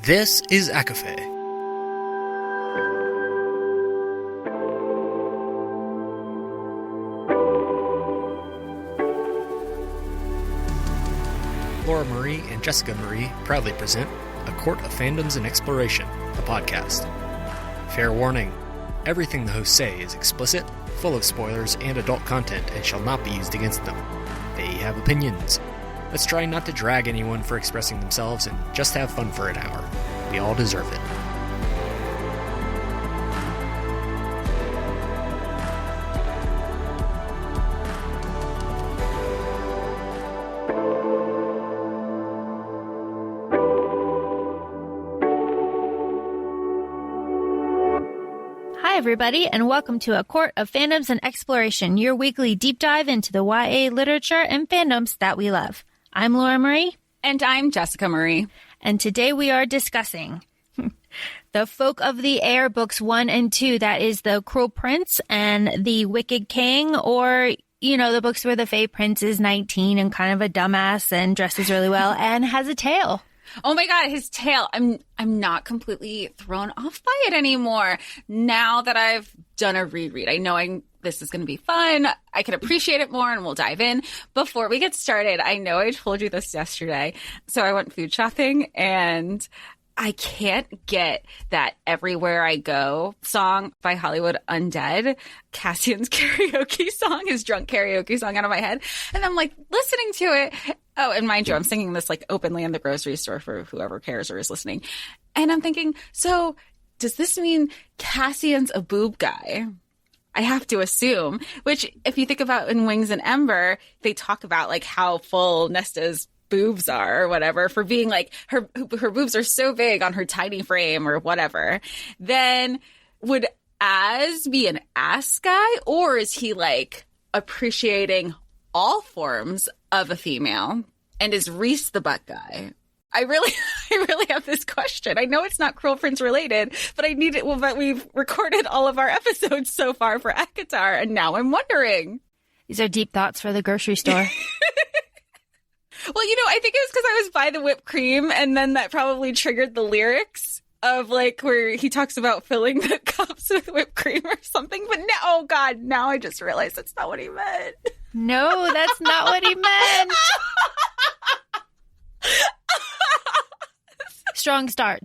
This is ACOFAE. Laura Marie and Jessica Marie proudly present A Court of Fandoms and Exploration, a podcast. Fair warning, everything the hosts say is explicit, full of spoilers and adult content and shall not be used against them. They have opinions. Let's try not to drag anyone for expressing themselves and just have fun for an hour. We all deserve it. Hi, everybody, and welcome to A Court of Fandoms and Exploration, your weekly deep dive into the YA literature and fandoms that we love. I'm Laura Marie. And I'm Jessica Marie. And today we are discussing the Folk of the Air books 1 and 2. That is the Cruel Prince and the Wicked King, or, you know, the books where the Fae Prince is 19 and kind of a dumbass and dresses really well and has a tail. Oh my God, his tail. I'm not completely thrown off by it anymore. Now that I've done a reread, I know this is going to be fun. I can appreciate it more and we'll dive in. Before we get started, I know I told you this yesterday. So I went food shopping and I can't get that Everywhere I Go song by Hollywood Undead, Cassian's karaoke song, his drunk karaoke song out of my head. And I'm like listening to it. Oh, and mind you, I'm singing this like openly in the grocery store for whoever cares or is listening. And I'm thinking, so does this mean Cassian's a boob guy? I have to assume, which if you think about in Wings and Ember, they talk about like how full Nesta's boobs are or whatever for being like her boobs are so big on her tiny frame or whatever. Then would Az be an ass guy, or is he like appreciating all forms of a female? And is Reese the butt guy? I really have this question. I know it's not Cruel Prince related, but I need it. Well, but we've recorded all of our episodes so far for ACOTAR, and now I'm wondering. These are deep thoughts for the grocery store. Well, you know, I think it was because I was by the whipped cream, and then that probably triggered the lyrics of like where he talks about filling the cups with whipped cream or something. But now, oh God, now I just realized that's not what he meant. No, that's not what he meant. Strong start.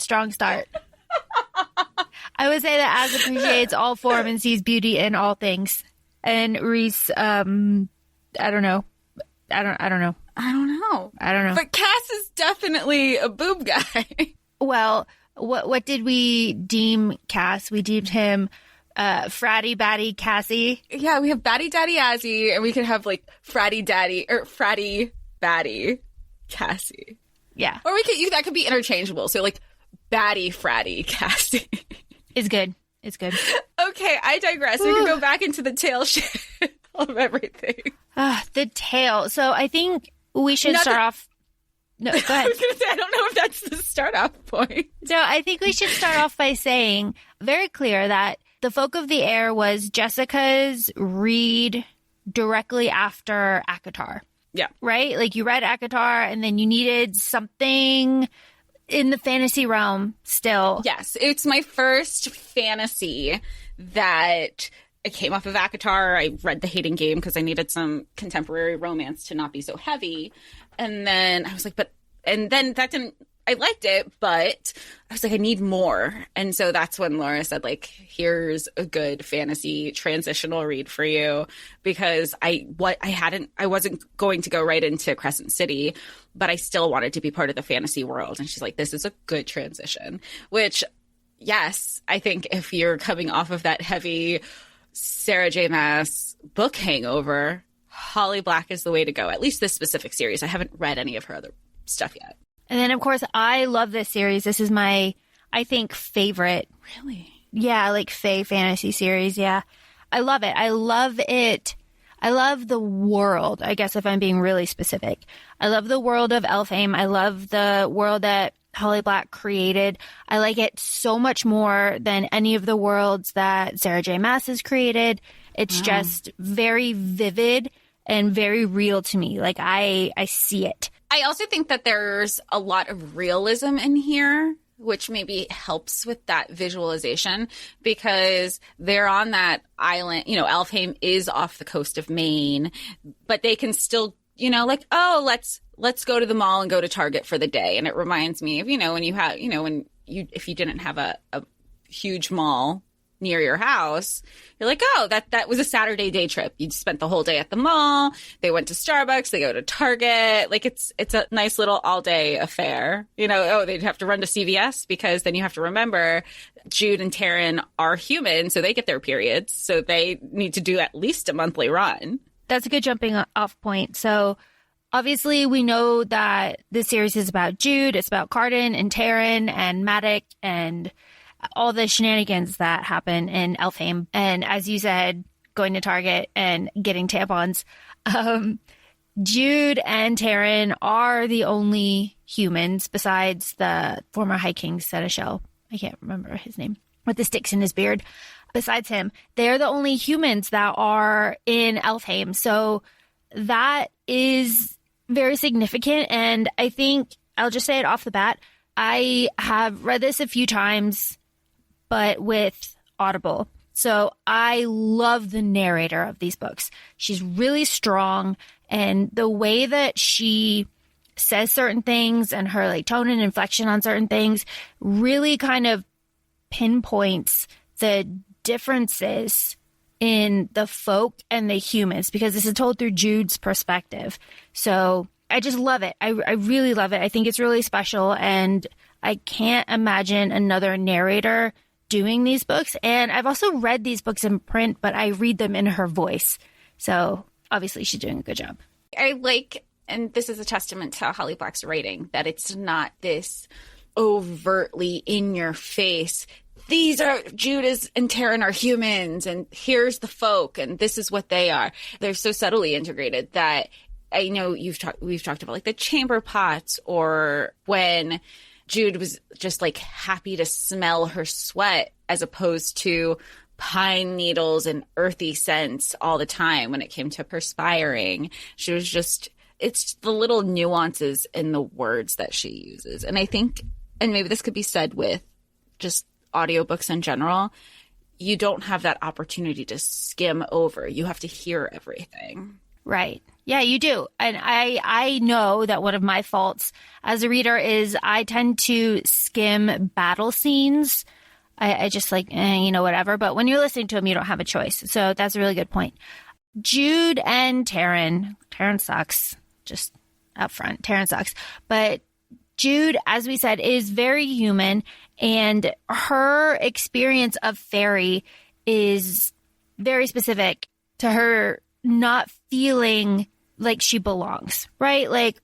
I would say that Az appreciates all form and sees beauty in all things. And Reese, I don't know. But Cass is definitely a boob guy. Well, what did we deem Cass? We deemed him fratty batty Cassie. Yeah, we have batty daddy Azzy, and we could have like fratty daddy or fratty batty Cassie. Yeah. Or that could be interchangeable. So like batty fratty Cassie. It's good. Okay, I digress. We can go back into the tail shit of everything. The tail. So I think we should start off. No, go ahead. I was going to say, I don't know if that's the start-off point. So I think we should start off by saying very clear that The Folk of the Air was Jessica's read directly after ACOTAR. Yeah. Right? Like you read ACOTAR and then you needed something in the fantasy realm still. Yes. It's my first fantasy that it came off of ACOTAR. I read The Hating Game because I needed some contemporary romance to not be so heavy. And then I was like, I liked it, but I was like, I need more. And so that's when Laura said, like, here's a good fantasy transitional read for you, because I wasn't going to go right into Crescent City, but I still wanted to be part of the fantasy world. And she's like, this is a good transition, which, yes, I think if you're coming off of that heavy Sarah J. Maas book hangover, Holly Black is the way to go. At least this specific series. I haven't read any of her other stuff yet. And then, of course, I love this series. This is my, I think, favorite. Really? Yeah, like Fae fantasy series. Yeah. I love it. I love the world, I guess, if I'm being really specific. I love the world of Elfhame. I love the world that Holly Black created. I like it so much more than any of the worlds that Sarah J. Maas has created. It's just very vivid and very real to me. Like, I see it. I also think that there's a lot of realism in here which maybe helps with that visualization because they're on that island. You know, Elfhame is off the coast of Maine, but they can still, you know, like, oh, let's go to the mall and go to Target for the day. And it reminds me of, you know, when you have, you know, if you didn't have a huge mall near your house, you're like, oh, that was a Saturday day trip. You spent the whole day at the mall. They went to Starbucks. They go to Target. Like it's a nice little all day affair. You know, oh, they'd have to run to CVS because then you have to remember Jude and Taryn are human, so they get their periods. So they need to do at least a monthly run. That's a good jumping off point. So obviously we know that this series is about Jude. It's about Cardan and Taryn and Maddox and all the shenanigans that happen in Elfhame. And as you said, going to Target and getting tampons. Jude and Taryn are the only humans besides the former High King Seneschal. I can't remember his name. With the sticks in his beard. Besides him, they're the only humans that are in Elfhame. So that is very significant. And I think, I'll just say it off the bat, I have read this a few times, but with Audible. So I love the narrator of these books. She's really strong, and the way that she says certain things and her like tone and inflection on certain things really kind of pinpoints the differences in the folk and the humans, because this is told through Jude's perspective. So I just love it. I really love it. I think it's really special, and I can't imagine another narrator doing these books. And I've also read these books in print, but I read them in her voice. So obviously she's doing a good job. I like, and this is a testament to Holly Black's writing, that it's not this overtly in your face, these are Jude and Taryn are humans, and here's the folk, and this is what they are. They're so subtly integrated that I know we've talked about like the chamber pots, or when Jude was just like happy to smell her sweat as opposed to pine needles and earthy scents all the time when it came to perspiring. She was just, it's the little nuances in the words that she uses. And I think, and maybe this could be said with just audiobooks in general, you don't have that opportunity to skim over. You have to hear everything. Right. Yeah, you do. And I know that one of my faults as a reader is I tend to skim battle scenes. I just like, whatever. But when you're listening to them, you don't have a choice. So that's a really good point. Jude and Taryn sucks. Just up front, Taryn sucks. But Jude, as we said, is very human. And her experience of Faerie is very specific to her not feeling like she belongs, right? Like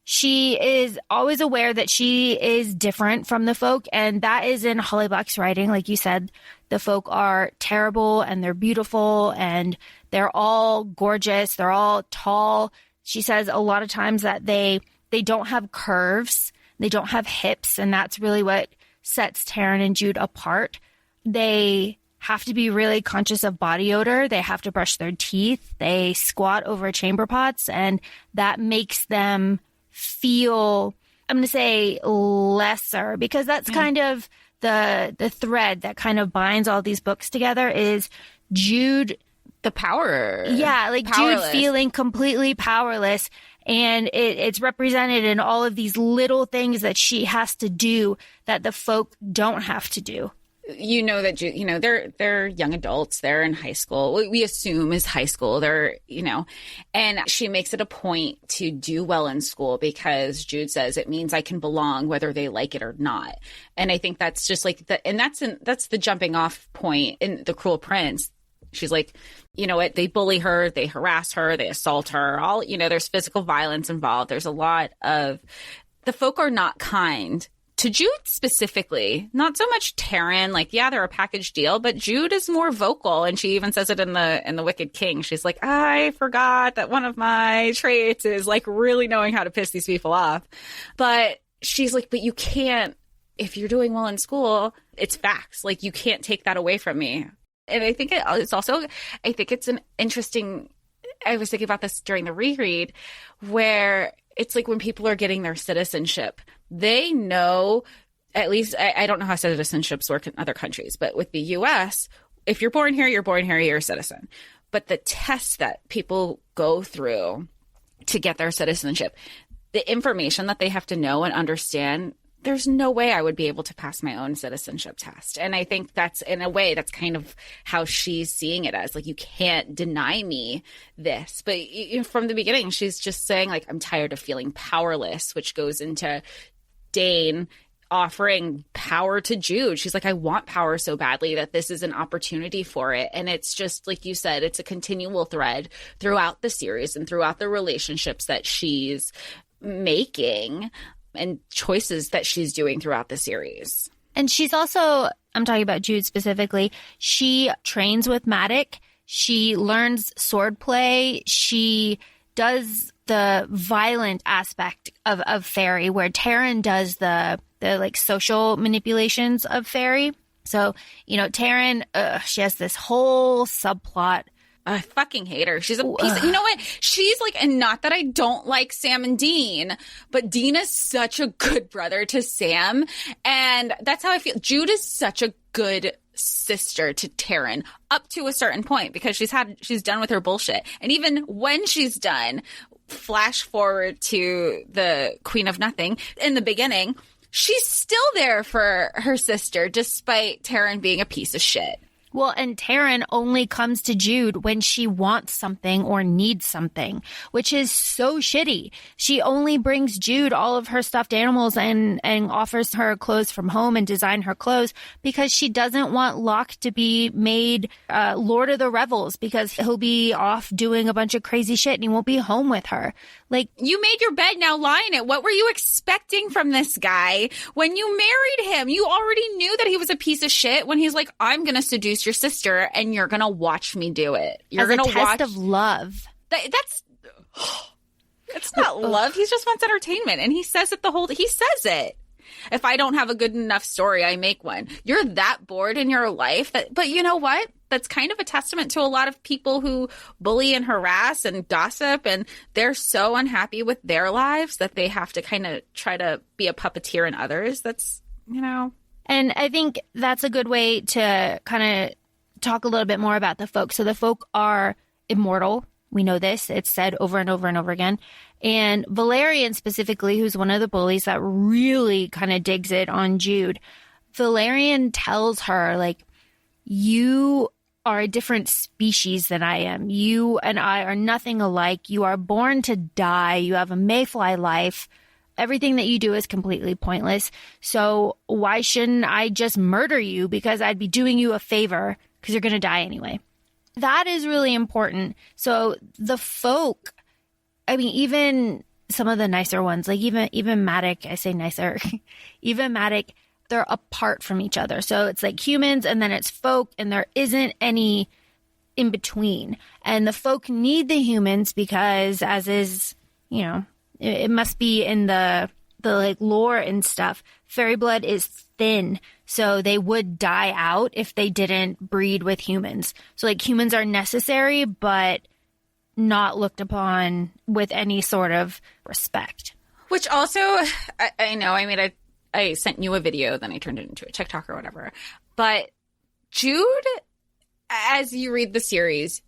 she is always aware that she is different from the folk. And that is in Holly Black's writing. Like you said, the folk are terrible and they're beautiful and they're all gorgeous. They're all tall. She says a lot of times that they don't have curves. They don't have hips. And that's really what sets Taryn and Jude apart. They have to be really conscious of body odor. They have to brush their teeth. They squat over chamber pots, and that makes them feel, I'm going to say, lesser, because that's kind of the thread that kind of binds all these books together is Jude. The power. Yeah, like powerless. Jude feeling completely powerless. And it's represented in all of these little things that she has to do that the folk don't have to do. You know that they're young adults. They're in high school. What we assume is high school. They're, and she makes it a point to do well in school because Jude says it means I can belong whether they like it or not. And I think that's just like that's the jumping off point in The Cruel Prince. She's like, you know what? They bully her, they harass her, they assault her. All, there's physical violence involved. There's a lot of, the folk are not kind. To Jude specifically, not so much Taryn, like, yeah, they're a package deal, but Jude is more vocal. And she even says it in the Wicked King. She's like, I forgot that one of my traits is like really knowing how to piss these people off. But she's like, but you can't, if you're doing well in school, it's facts. Like, you can't take that away from me. And I think it's also, I think it's an interesting, I was thinking about this during the reread, where it's like when people are getting their citizenship, they know at least I don't know how citizenships work in other countries, but with the US, if you're born here, you're a citizen. But the tests that people go through to get their citizenship, the information that they have to know and understand, there's no way I would be able to pass my own citizenship test. And I think that's, in a way, that's kind of how she's seeing it as, like, you can't deny me this. But from the beginning, she's just saying, like, I'm tired of feeling powerless, which goes into Dane offering power to Jude. She's like, I want power so badly that this is an opportunity for it. And it's just, like you said, it's a continual thread throughout the series and throughout the relationships that she's making and choices that she's doing throughout the series. And she's also, I'm talking about Jude specifically, she trains with Matic. She learns swordplay. She does the violent aspect of Faerie, where Taryn does the like social manipulations of Faerie. So, Taryn, she has this whole subplot. I fucking hate her. She's a piece of, you know what? She's like, and not that I don't like Sam and Dean, but Dean is such a good brother to Sam. And that's how I feel. Jude is such a good sister to Taryn up to a certain point, because she's done with her bullshit. And even when she's done, flash forward to the Queen of Nothing in the beginning, she's still there for her sister, despite Taryn being a piece of shit. Well, and Taryn only comes to Jude when she wants something or needs something, which is so shitty. She only brings Jude all of her stuffed animals and offers her clothes from home and design her clothes because she doesn't want Locke to be made Lord of the Revels, because he'll be off doing a bunch of crazy shit and he won't be home with her. Like, you made your bed, now lie in it. What were you expecting from this guy when you married him? You already knew that he was a piece of shit when he's like, I'm going to seduce your sister and you're going to watch me do it. You're going to watch. Test of love. That's not love. He just wants entertainment. And he says it he says it. If I don't have a good enough story, I make one. You're that bored in your life but you know what? That's kind of a testament to a lot of people who bully and harass and gossip, and they're so unhappy with their lives that they have to kind of try to be a puppeteer in others. That's, And I think that's a good way to kind of talk a little bit more about the folk. So the folk are immortal. We know this. It's said over and over and over again. And Valerian specifically, who's one of the bullies that really kind of digs it on Jude, Valerian tells her, like, you are a different species than I am. You and I are nothing alike. You are born to die. You have a mayfly life. Everything that you do is completely pointless. So why shouldn't I just murder you? Because I'd be doing you a favor, because you're going to die anyway. That is really important. So the folk, I mean, even some of the nicer ones, like even Matic, I say nicer, even Matic, they're apart from each other. So it's like humans and then it's folk, and there isn't any in between. And the folk need the humans because, as is, it must be in the like lore and stuff, fairy blood is thin. So they would die out if they didn't breed with humans. So like humans are necessary, but not looked upon with any sort of respect. Which also, I know, I mean, I sent you a video, then I turned it into a TikTok or whatever. But Jude, as you read the series,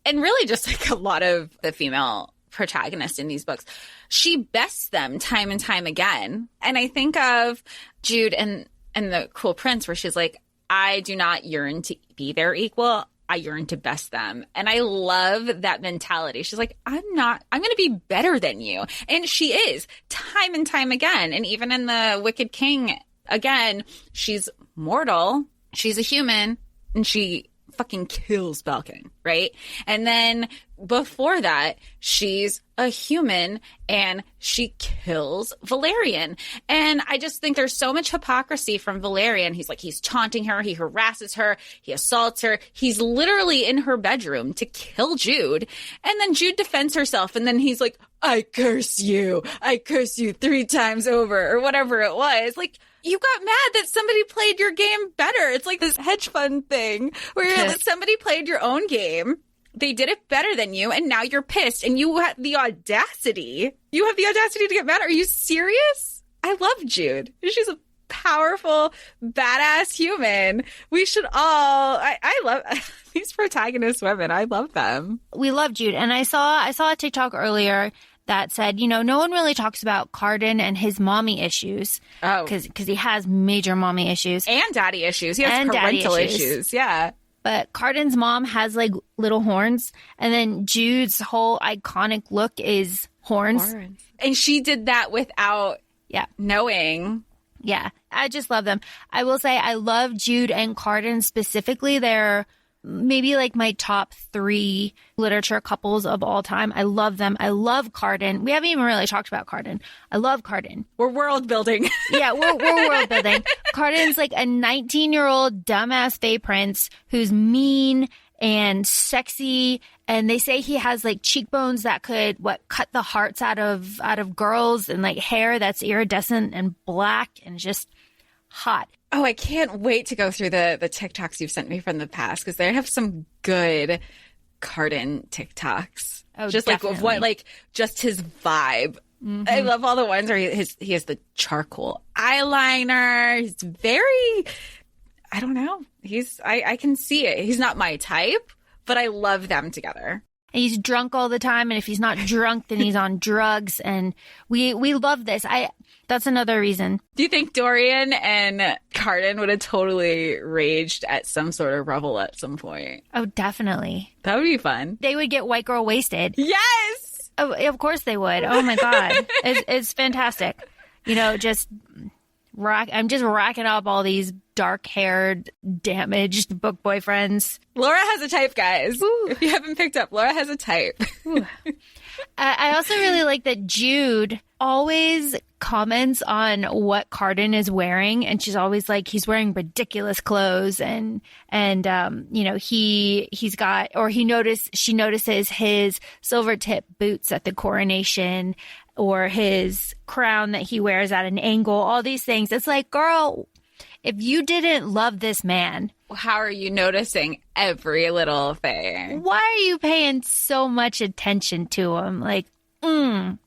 and really just like a lot of the female protagonists in these books, she bests them time and time again. And I think of Jude and the Cruel Prince, where she's like, I do not yearn to be their equal. I yearn to best them. And I love that mentality. She's like, I'm going to be better than you. And she is, time and time again. And even in the Wicked King, again, she's mortal. She's a human. And she fucking kills Balkan, right? And then before that, she's a human and she kills Valerian. And I just think there's so much hypocrisy from Valerian. He's taunting her, he harasses her, he assaults her. He's literally in her bedroom to kill Jude. And then Jude defends herself, and then he's like, I curse you 3 times over, or whatever it was. Like, you got mad that somebody played your game better. It's like this hedge fund thing where somebody played your own game. They did it better than you, and now you're pissed, and you have the audacity. You have the audacity to get mad. Are you serious? I love Jude. She's a powerful, badass human. We should all, I love these protagonist women. I love them. We love Jude. And I saw a TikTok earlier that said, no one really talks about Cardan and his mommy issues. Oh. Because he has major mommy issues. And daddy issues. He has parental issues. Yeah. But Cardan's mom has like little horns. And then Jude's whole iconic look is horns. And she did that without knowing. Yeah. I just love them. I will say I love Jude and Cardan specifically. They're maybe like my top 3 literature couples of all time. I love them. I love Cardan. We haven't even really talked about Cardan. I love Cardan. We're world building. Yeah, we're world building. Cardan's like a 19-year-old dumbass Fae prince who's mean and sexy, and they say he has like cheekbones that could cut the hearts out of girls, and like hair that's iridescent and black and just hot. Oh, I can't wait to go through the TikToks you've sent me from the past, because they have some good Cardan TikToks. Oh, just definitely. like of what, like just his vibe. Mm-hmm. I love all the ones where he has the charcoal eyeliner. He's very, I don't know. I can see it. He's not my type, but I love them together. He's drunk all the time, and if he's not drunk, then he's on drugs, and we love this. That's another reason. Do you think Dorian and Cardan would have totally raged at some sort of revel at some point? Oh, definitely. That would be fun. They would get white girl wasted. Yes! Oh, of course they would. Oh my God. It's fantastic. Just I'm just racking up all these dark-haired, damaged book boyfriends. Laura has a type, guys. Ooh. If you haven't picked up, Laura has a type. I also really like that Jude always comments on what Cardan is wearing, and she's always like, he's wearing ridiculous clothes, and she notices his silver tip boots at the coronation, or his crown that he wears at an angle, all these things. It's like, girl, if you didn't love this man, how are you noticing every little thing? Why are you paying so much attention to him? Like, And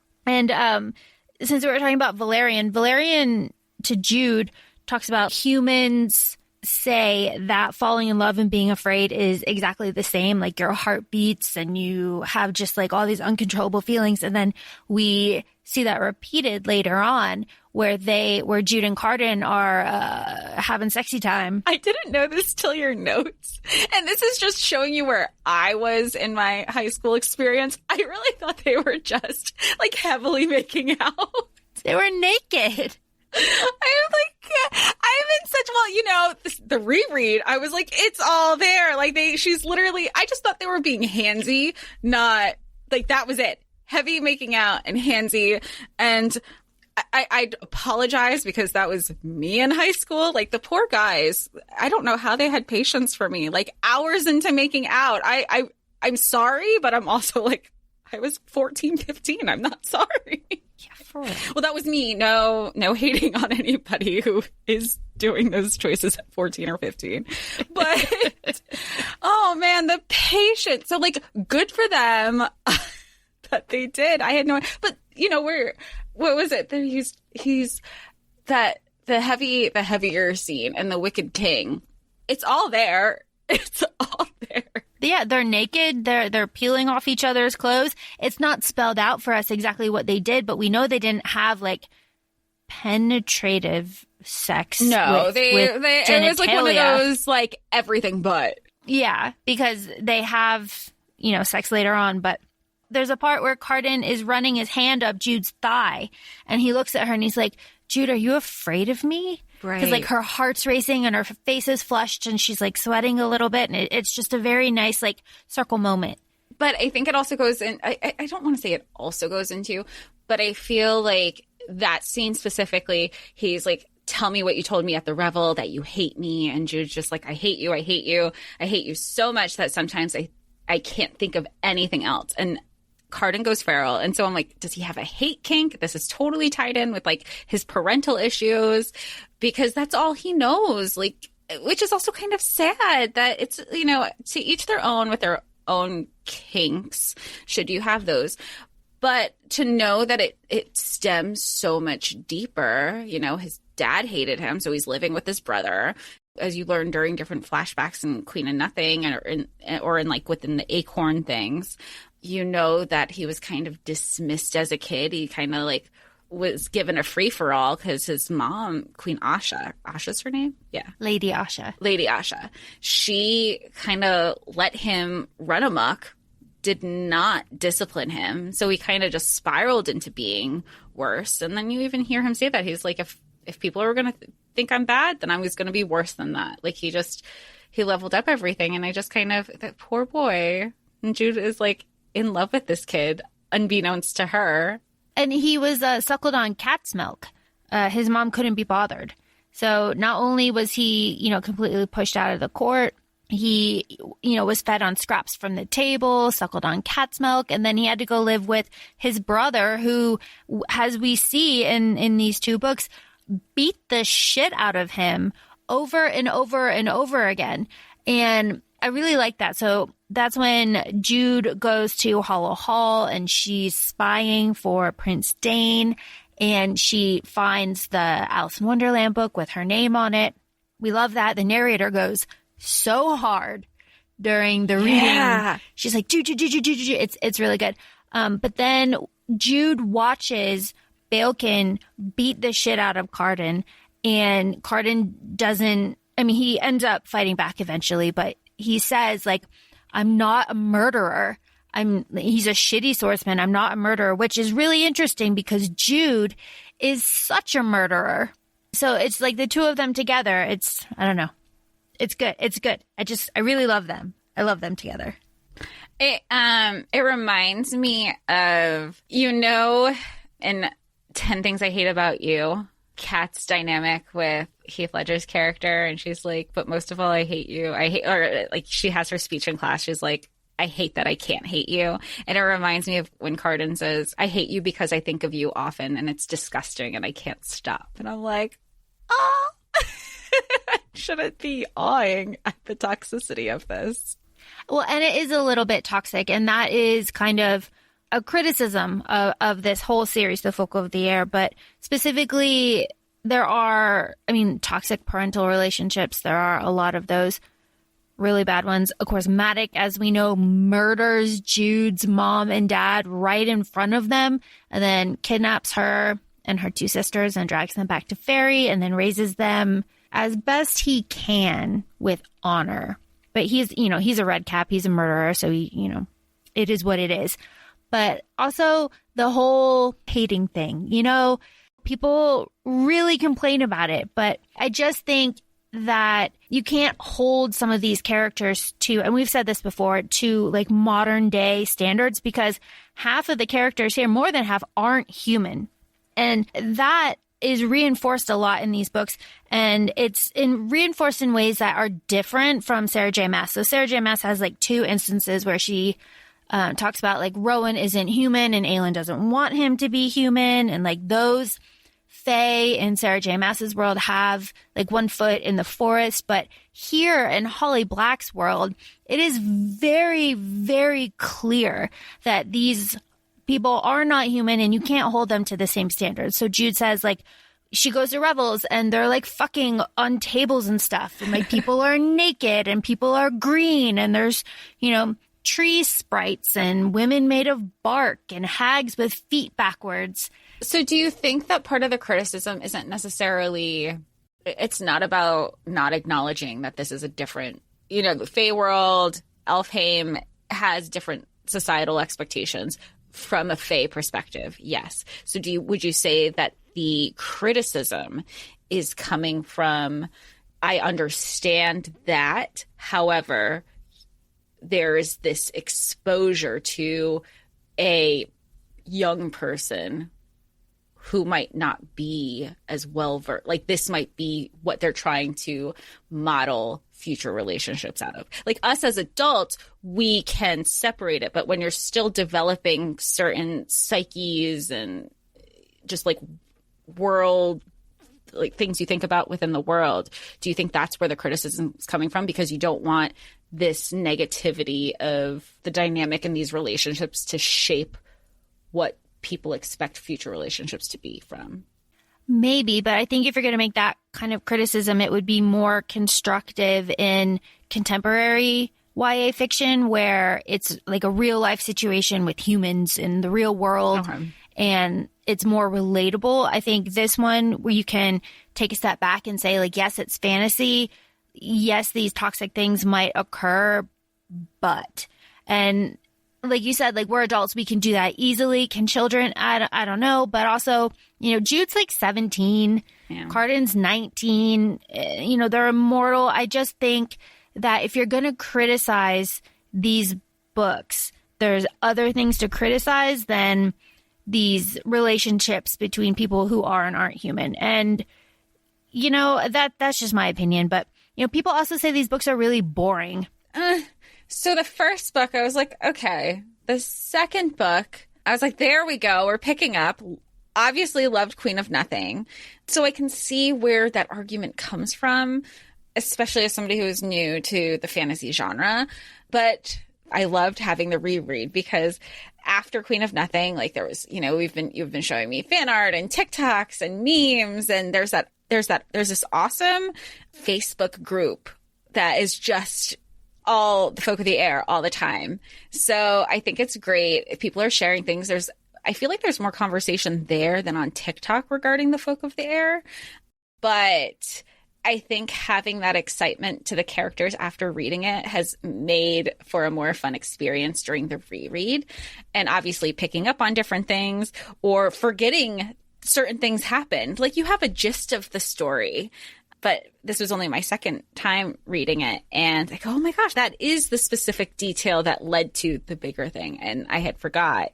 since we were talking about Valerian to Jude talks about humans say that falling in love and being afraid is exactly the same. Like your heart beats and you have just like all these uncontrollable feelings. And then we see that repeated later on where Jude and Cardan are having sexy time. I didn't know this till your notes. And this is just showing you where I was in my high school experience. I really thought they were just like heavily making out. They were naked. I'm in such, the reread, I was like, it's all there. Like she's literally, I just thought they were being handsy, not like that was it. Heavy making out and handsy. And I'd apologize because that was me in high school. Like the poor guys, I don't know how they had patience for me. Like hours into making out. I'm sorry, but I'm also like, I was 14, 15. I'm not sorry. Yeah, for real. Well, that was me. No hating on anybody who is doing those choices at 14 or 15. But, oh man, the patience. So like, good for them that they did. I had no, but what was it? He's that the heavier scene and the Wicked King. It's all there. It's all there. Yeah, they're naked. They're peeling off each other's clothes. It's not spelled out for us exactly what they did, but we know they didn't have like penetrative sex. No, with it was like one of those like everything but. Yeah, because they have, sex later on, but there's a part where Cardan is running his hand up Jude's thigh and he looks at her and he's like, Jude, are you afraid of me? Right. Because like her heart's racing and her face is flushed and she's like sweating a little bit. And it's just a very nice like circle moment. But I think it also goes in, I don't want to say it also goes into, but I feel like that scene specifically, he's like, tell me what you told me at the revel, that you hate me. And Jude's just like, I hate you. I hate you. I hate you so much that sometimes I can't think of anything else. And Cardan goes feral. And so I'm like, does he have a hate kink? This is totally tied in with like his parental issues because that's all he knows. Like, which is also kind of sad that it's, to each their own with their own kinks, should you have those. But to know that it stems so much deeper, his dad hated him, so he's living with his brother. As you learn during different flashbacks in Queen of Nothing or in like within the Acorn things, you know that he was kind of dismissed as a kid. He kind of like was given a free-for-all because his mom, Queen Asha's her name? Yeah. Lady Asha. She kind of let him run amok, did not discipline him. So he kind of just spiraled into being worse. And then you even hear him say that. He's like, if people are going to think I'm bad, then I was going to be worse than that. Like he leveled up everything. And I just kind of, that poor boy. And Jude is like in love with this kid, unbeknownst to her. And he was suckled on cat's milk. His mom couldn't be bothered. So not only was he, completely pushed out of the court, he, was fed on scraps from the table, suckled on cat's milk, and then he had to go live with his brother who, as we see in these two books, beat the shit out of him over and over and over again. And I really like that. So that's when Jude goes to Hollow Hall and she's spying for Prince Dane, and she finds the Alice in Wonderland book with her name on it. We love that. The narrator goes so hard during the reading. Yeah. She's like, Jude. It's really good. But then Jude watches Baelkin beat the shit out of Cardan, and Cardan he ends up fighting back eventually, but he says, like, I'm not a murderer. He's a shitty swordsman. I'm not a murderer, which is really interesting because Jude is such a murderer. So it's like the two of them together. I don't know. It's good. It's good. I really love them. I love them together. It reminds me of, in 10 Things I Hate About You, Kat's dynamic with Heath Ledger's character, and she's like, but most of all, I hate you. Or like she has her speech in class. She's like, I hate that I can't hate you. And it reminds me of when Cardan says, I hate you because I think of you often and it's disgusting and I can't stop. And I'm like, oh, shouldn't be awing at the toxicity of this. Well, and it is a little bit toxic, and that is kind of a criticism of this whole series, The Folk of the Air, but specifically there are, toxic parental relationships. There are a lot of those really bad ones. Of course, Madoc, as we know, murders Jude's mom and dad right in front of them, and then kidnaps her and her two sisters and drags them back to Faerie, and then raises them as best he can with honor. But he's a red cap. He's a murderer. So it is what it is. But also the whole hating thing, people really complain about it. But I just think that you can't hold some of these characters to, and we've said this before, to like modern day standards, because half of the characters here, more than half, aren't human. And that is reinforced a lot in these books. And it's reinforced in ways that are different from Sarah J. Maas. So Sarah J. Maas has like two instances where she talks about like Rowan isn't human and Aelin doesn't want him to be human. And like those Fae in Sarah J. Maas's world have like one foot in the forest. But here in Holly Black's world, it is very, very clear that these people are not human and you can't hold them to the same standards. So Jude says like she goes to revels and they're like fucking on tables and stuff. And like people are naked and people are green and there's, tree sprites and women made of bark and hags with feet backwards. So do you think that part of the criticism isn't necessarily, it's not about not acknowledging that this is a different, the Fae world, Elfhame has different societal expectations from a Fae perspective? Yes. So would you say that the criticism is coming from, I understand that, however, there is this exposure to a young person who might not be as well versed. Like this might be what they're trying to model future relationships out of. Like us as adults, we can separate it. But when you're still developing certain psyches and just like world, like things you think about within the world, do you think that's where the criticism is coming from? Because you don't want this negativity of the dynamic in these relationships to shape what people expect future relationships to be from? Maybe, but I think if you're going to make that kind of criticism, it would be more constructive in contemporary YA fiction where it's like a real life situation with humans in the real world. Okay. And it's more relatable. I think this one where you can take a step back and say, like, yes, it's fantasy. Yes, these toxic things might occur, but, and like you said, like, we're adults, we can do that easily. Can children? I don't know. But also, Jude's like 17, Yeah. Cardan's 19, they're immortal. I just think that if you're going to criticize these books, there's other things to criticize than these relationships between people who are and aren't human. And, that's just my opinion. But, people also say these books are really boring. So the first book, I was like, okay. The second book, I was like, there we go. We're picking up. Obviously loved Queen of Nothing. So I can see where that argument comes from, especially as somebody who is new to the fantasy genre. But I loved having the reread because after Queen of Nothing, like there was, you've been showing me fan art and TikToks and memes, and there's this awesome Facebook group that is just all the folk of the air all the time. So I think it's great if people are sharing things. I feel like there's more conversation there than on TikTok regarding the folk of the air. But I think having that excitement to the characters after reading it has made for a more fun experience during the reread. And obviously picking up on different things or forgetting certain things happened. Like, you have a gist of the story. But this was only my second time reading it. And like, oh my gosh, that is the specific detail that led to the bigger thing. And I had forgot,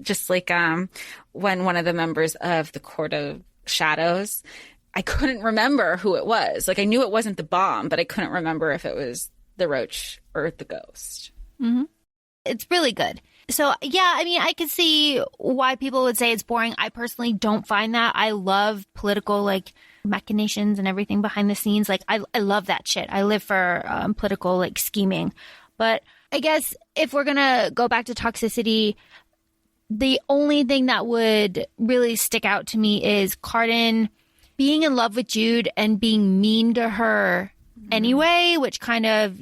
just like when one of the members of the Court of Shadows, I couldn't remember who it was. Like, I knew it wasn't the bomb, but I couldn't remember if it was the roach or the ghost. Mm-hmm. It's really good. So, yeah, I mean, I could see why people would say it's boring. I personally don't find that. I love political, machinations and everything behind the scenes. Like, I love that shit. I live for political, scheming. But I guess if we're going to go back to toxicity, the only thing that would really stick out to me is Cardan being in love with Jude and being mean to her anyway, which kind of,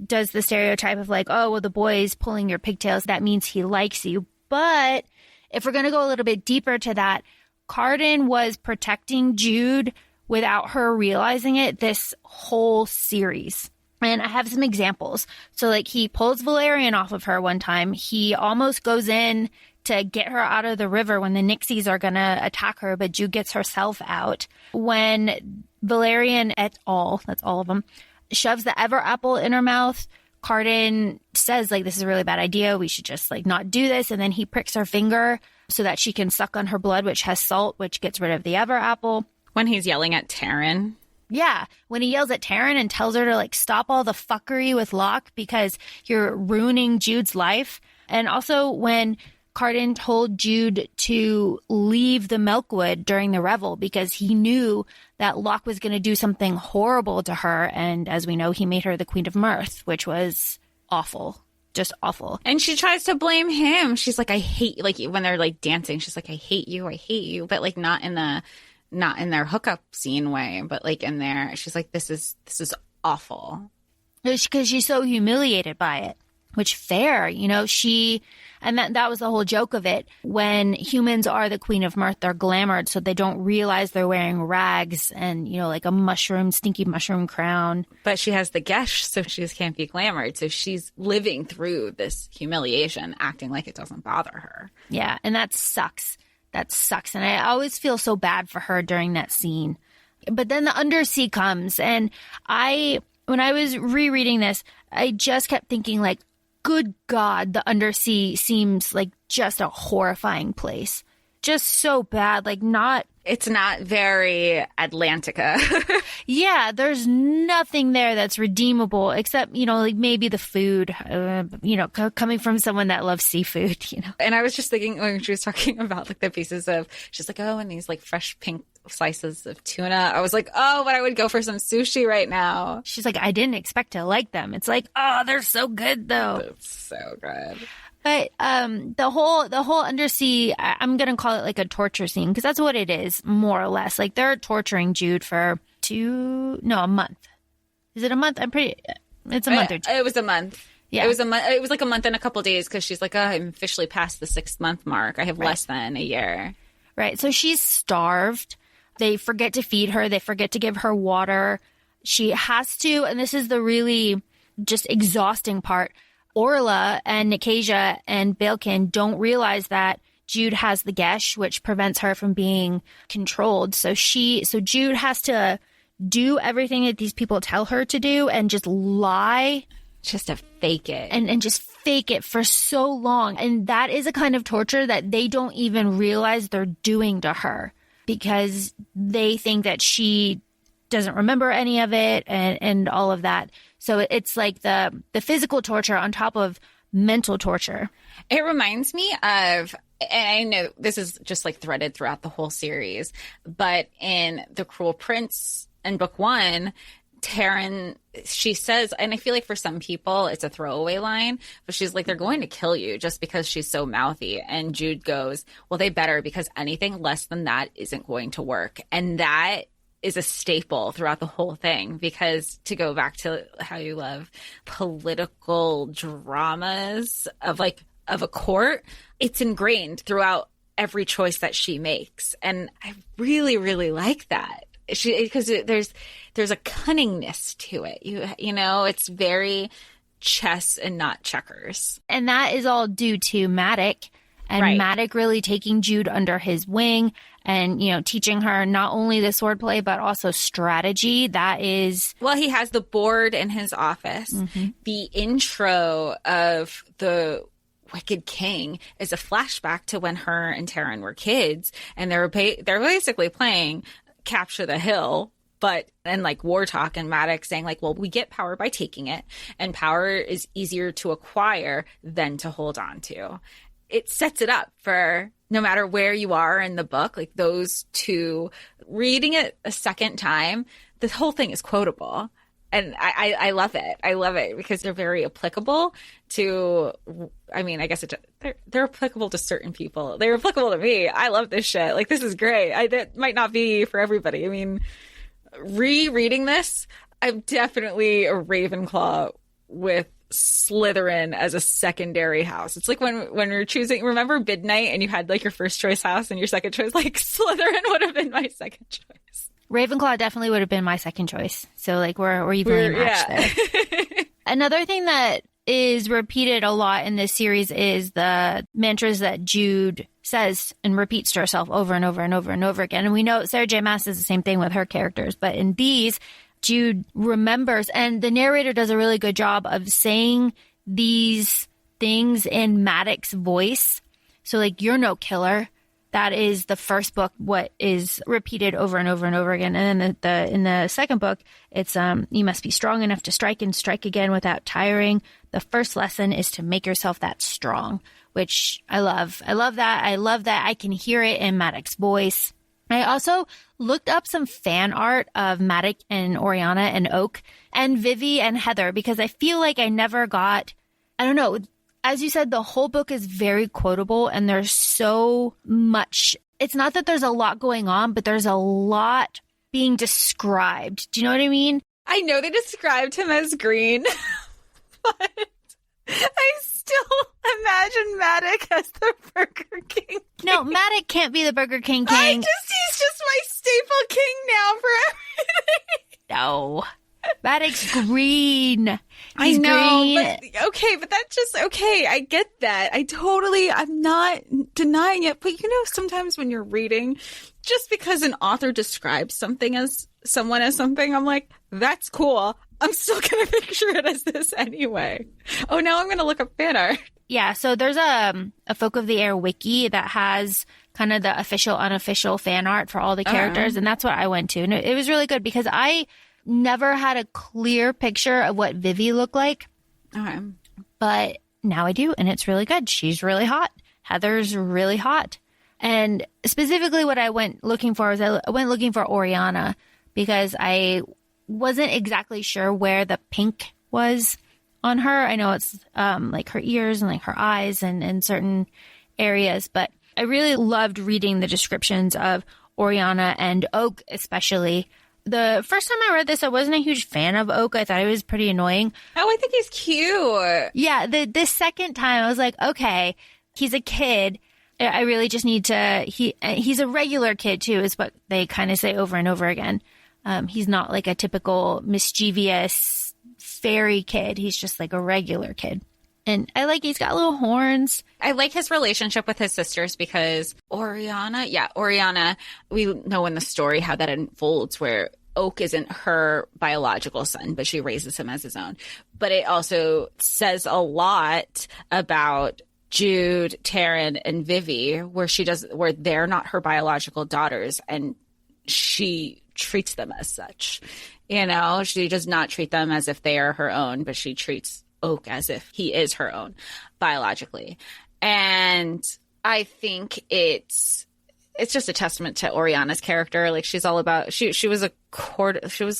does the stereotype of oh, well, the boy's pulling your pigtails, that means he likes you. But if we're going to go a little bit deeper to that, Cardan was protecting Jude without her realizing it this whole series. And I have some examples. So he pulls Valerian off of her one time. He almost goes in to get her out of the river when the Nixies are going to attack her, but Jude gets herself out. When Valerian et al., that's all of them, shoves the ever apple in her mouth, Cardan says, this is a really bad idea. We should just, not do this. And then he pricks her finger so that she can suck on her blood, which has salt, which gets rid of the ever apple. When he's yelling at Taryn. Yeah. When he yells at Taryn and tells her to, stop all the fuckery with Locke because you're ruining Jude's life. And also when Cardan told Jude to leave the Milkwood during the revel because he knew that Locke was going to do something horrible to her. And as we know, he made her the Queen of Mirth, which was awful. Just awful. And she tries to blame him. She's like, I hate you. When they're dancing, she's like, I hate you. But not in their hookup scene way, but in there, she's like, this is awful. Because she's so humiliated by it. Which fair, and that was the whole joke of it. When humans are the Queen of Mirth, they're glamored, so they don't realize they're wearing rags and, a stinky mushroom crown. But she has the gesh, so she just can't be glamored. So she's living through this humiliation, acting like it doesn't bother her. Yeah, and that sucks. And I always feel so bad for her during that scene. But then the undersea comes, and when I was rereading this, I just kept thinking, good God, the undersea seems like just a horrifying place. Just so bad. It's not very Atlantica. Yeah, there's nothing there that's redeemable except, maybe the food, coming from someone that loves seafood, And I was just thinking when she was talking about the pieces of, she's like, oh, and these fresh pink slices of tuna. I was like, oh, but I would go for some sushi right now. She's like, I didn't expect to like them. It's oh, they're so good though. It's so good. But the whole undersea, I'm going to call it like a torture scene because that's what it is, more or less. Like they're torturing Jude for a month. Is it a month? It's a month or two. It was a month. Yeah. It was a month. It was like a month and a couple days because she's like, I'm officially past the 6-month mark. I have less than a year. Right. So she's starved. They forget to feed her. They forget to give her water. She has to, and this is the really just exhausting part, Orla and Nicasia and Baelkin don't realize that Jude has the gesh, which prevents her from being controlled. So Jude has to do everything that these people tell her to do and just lie. Just to fake it. And just fake it for so long. And that is a kind of torture that they don't even realize they're doing to her because they think that she doesn't remember any of it and all of that. So it's like the physical torture on top of mental torture. It reminds me of, and I know this is just like threaded throughout the whole series, but in The Cruel Prince in book 1, Taryn, she says, and I feel like for some people it's a throwaway line, but she's like, they're going to kill you just because she's so mouthy. And Jude goes, well, they better, because anything less than that isn't going to work. And that is a staple throughout the whole thing, because to go back to how you love political dramas of a court, it's ingrained throughout every choice that she makes. And I really, really like that. Because there's a cunningness to it. You know, it's very chess and not checkers. And that is all due to Maddox. And Maddox really taking Jude under his wing and, you know, teaching her not only the swordplay, but also strategy. That is... Well, he has the board in his office. Mm-hmm. The intro of the Wicked King is a flashback to when her and Taryn were kids. And they're basically playing Capture the Hill, and like war talk, and Maddox saying like, well, we get power by taking it, and power is easier to acquire than to hold on to. It sets it up for no matter where you are in the book, like those two, reading it a second time, the whole thing is quotable. And I love it. I love it because they're very applicable to, I mean, I guess they're applicable to certain people. They're applicable to me. I love this shit. Like, this is great. That might not be for everybody. I mean, rereading this, I'm definitely a Ravenclaw with Slytherin as a secondary house. It's like when you're choosing, remember Midnight and you had like your first choice house and your second choice, like Slytherin would have been my second choice. Ravenclaw definitely would have been my second choice. So like we're evenly matched there. Another thing that is repeated a lot in this series is the mantras that Jude says and repeats to herself over and over and over and over again. And we know Sarah J. Maas does the same thing with her characters, but in these, Jude remembers, and the narrator does a really good job of saying these things in Maddox's voice. So like, you're no killer. That is the first book, what is repeated over and over and over again. And then in the second book, it's you must be strong enough to strike and strike again without tiring. The first lesson is to make yourself that strong, which I love. I love that. I love that I can hear it in Maddox's voice. I also looked up some fan art of Maddox and Oriana and Oak and Vivi and Heather because I feel like I never got, I don't know, as you said, the whole book is very quotable and there's so much. It's not that there's a lot going on, but there's a lot being described. Do you know what I mean? I know they described him as green, but I still imagine Maddox as the Burger King. No, Maddox can't be the Burger King king. He's just my staple king now for everything. No. Maddox green. He's I know, green. But that's just okay. I get that. I'm not denying it. But you know, sometimes when you're reading, just because an author describes something as someone as something, I'm like, that's cool. I'm still going to picture it as this anyway. Oh, now I'm going to look up fan art. Yeah, so there's a Folk of the Air wiki that has kind of the official, unofficial fan art for all the characters, and that's what I went to. And it was really good because I never had a clear picture of what Vivi looked like. Okay. But now I do, and it's really good. She's really hot. Heather's really hot. And specifically what I went looking for was I went looking for Oriana because I wasn't exactly sure where the pink was on her. I know it's like her ears and like her eyes and certain areas, but I really loved reading the descriptions of Oriana and Oak, especially. The first time I read this, I wasn't a huge fan of Oak. I thought he was pretty annoying. Oh, I think he's cute. Yeah, the second time I was like, okay, he's a kid. I really just need to, he's a regular kid too, is what they kind of say over and over again. He's not like a typical mischievous fairy kid. He's just like a regular kid. And I like, he's got little horns. I like his relationship with his sisters because Oriana, we know in the story how that unfolds where Oak isn't her biological son, but she raises him as his own. But it also says a lot about Jude, Taryn, and Vivi, where they're not her biological daughters, and she treats them as such. You know, she does not treat them as if they are her own, but she treats Oak as if he is her own biologically. And I think it's just a testament to Oriana's character. Like, she's all about, she was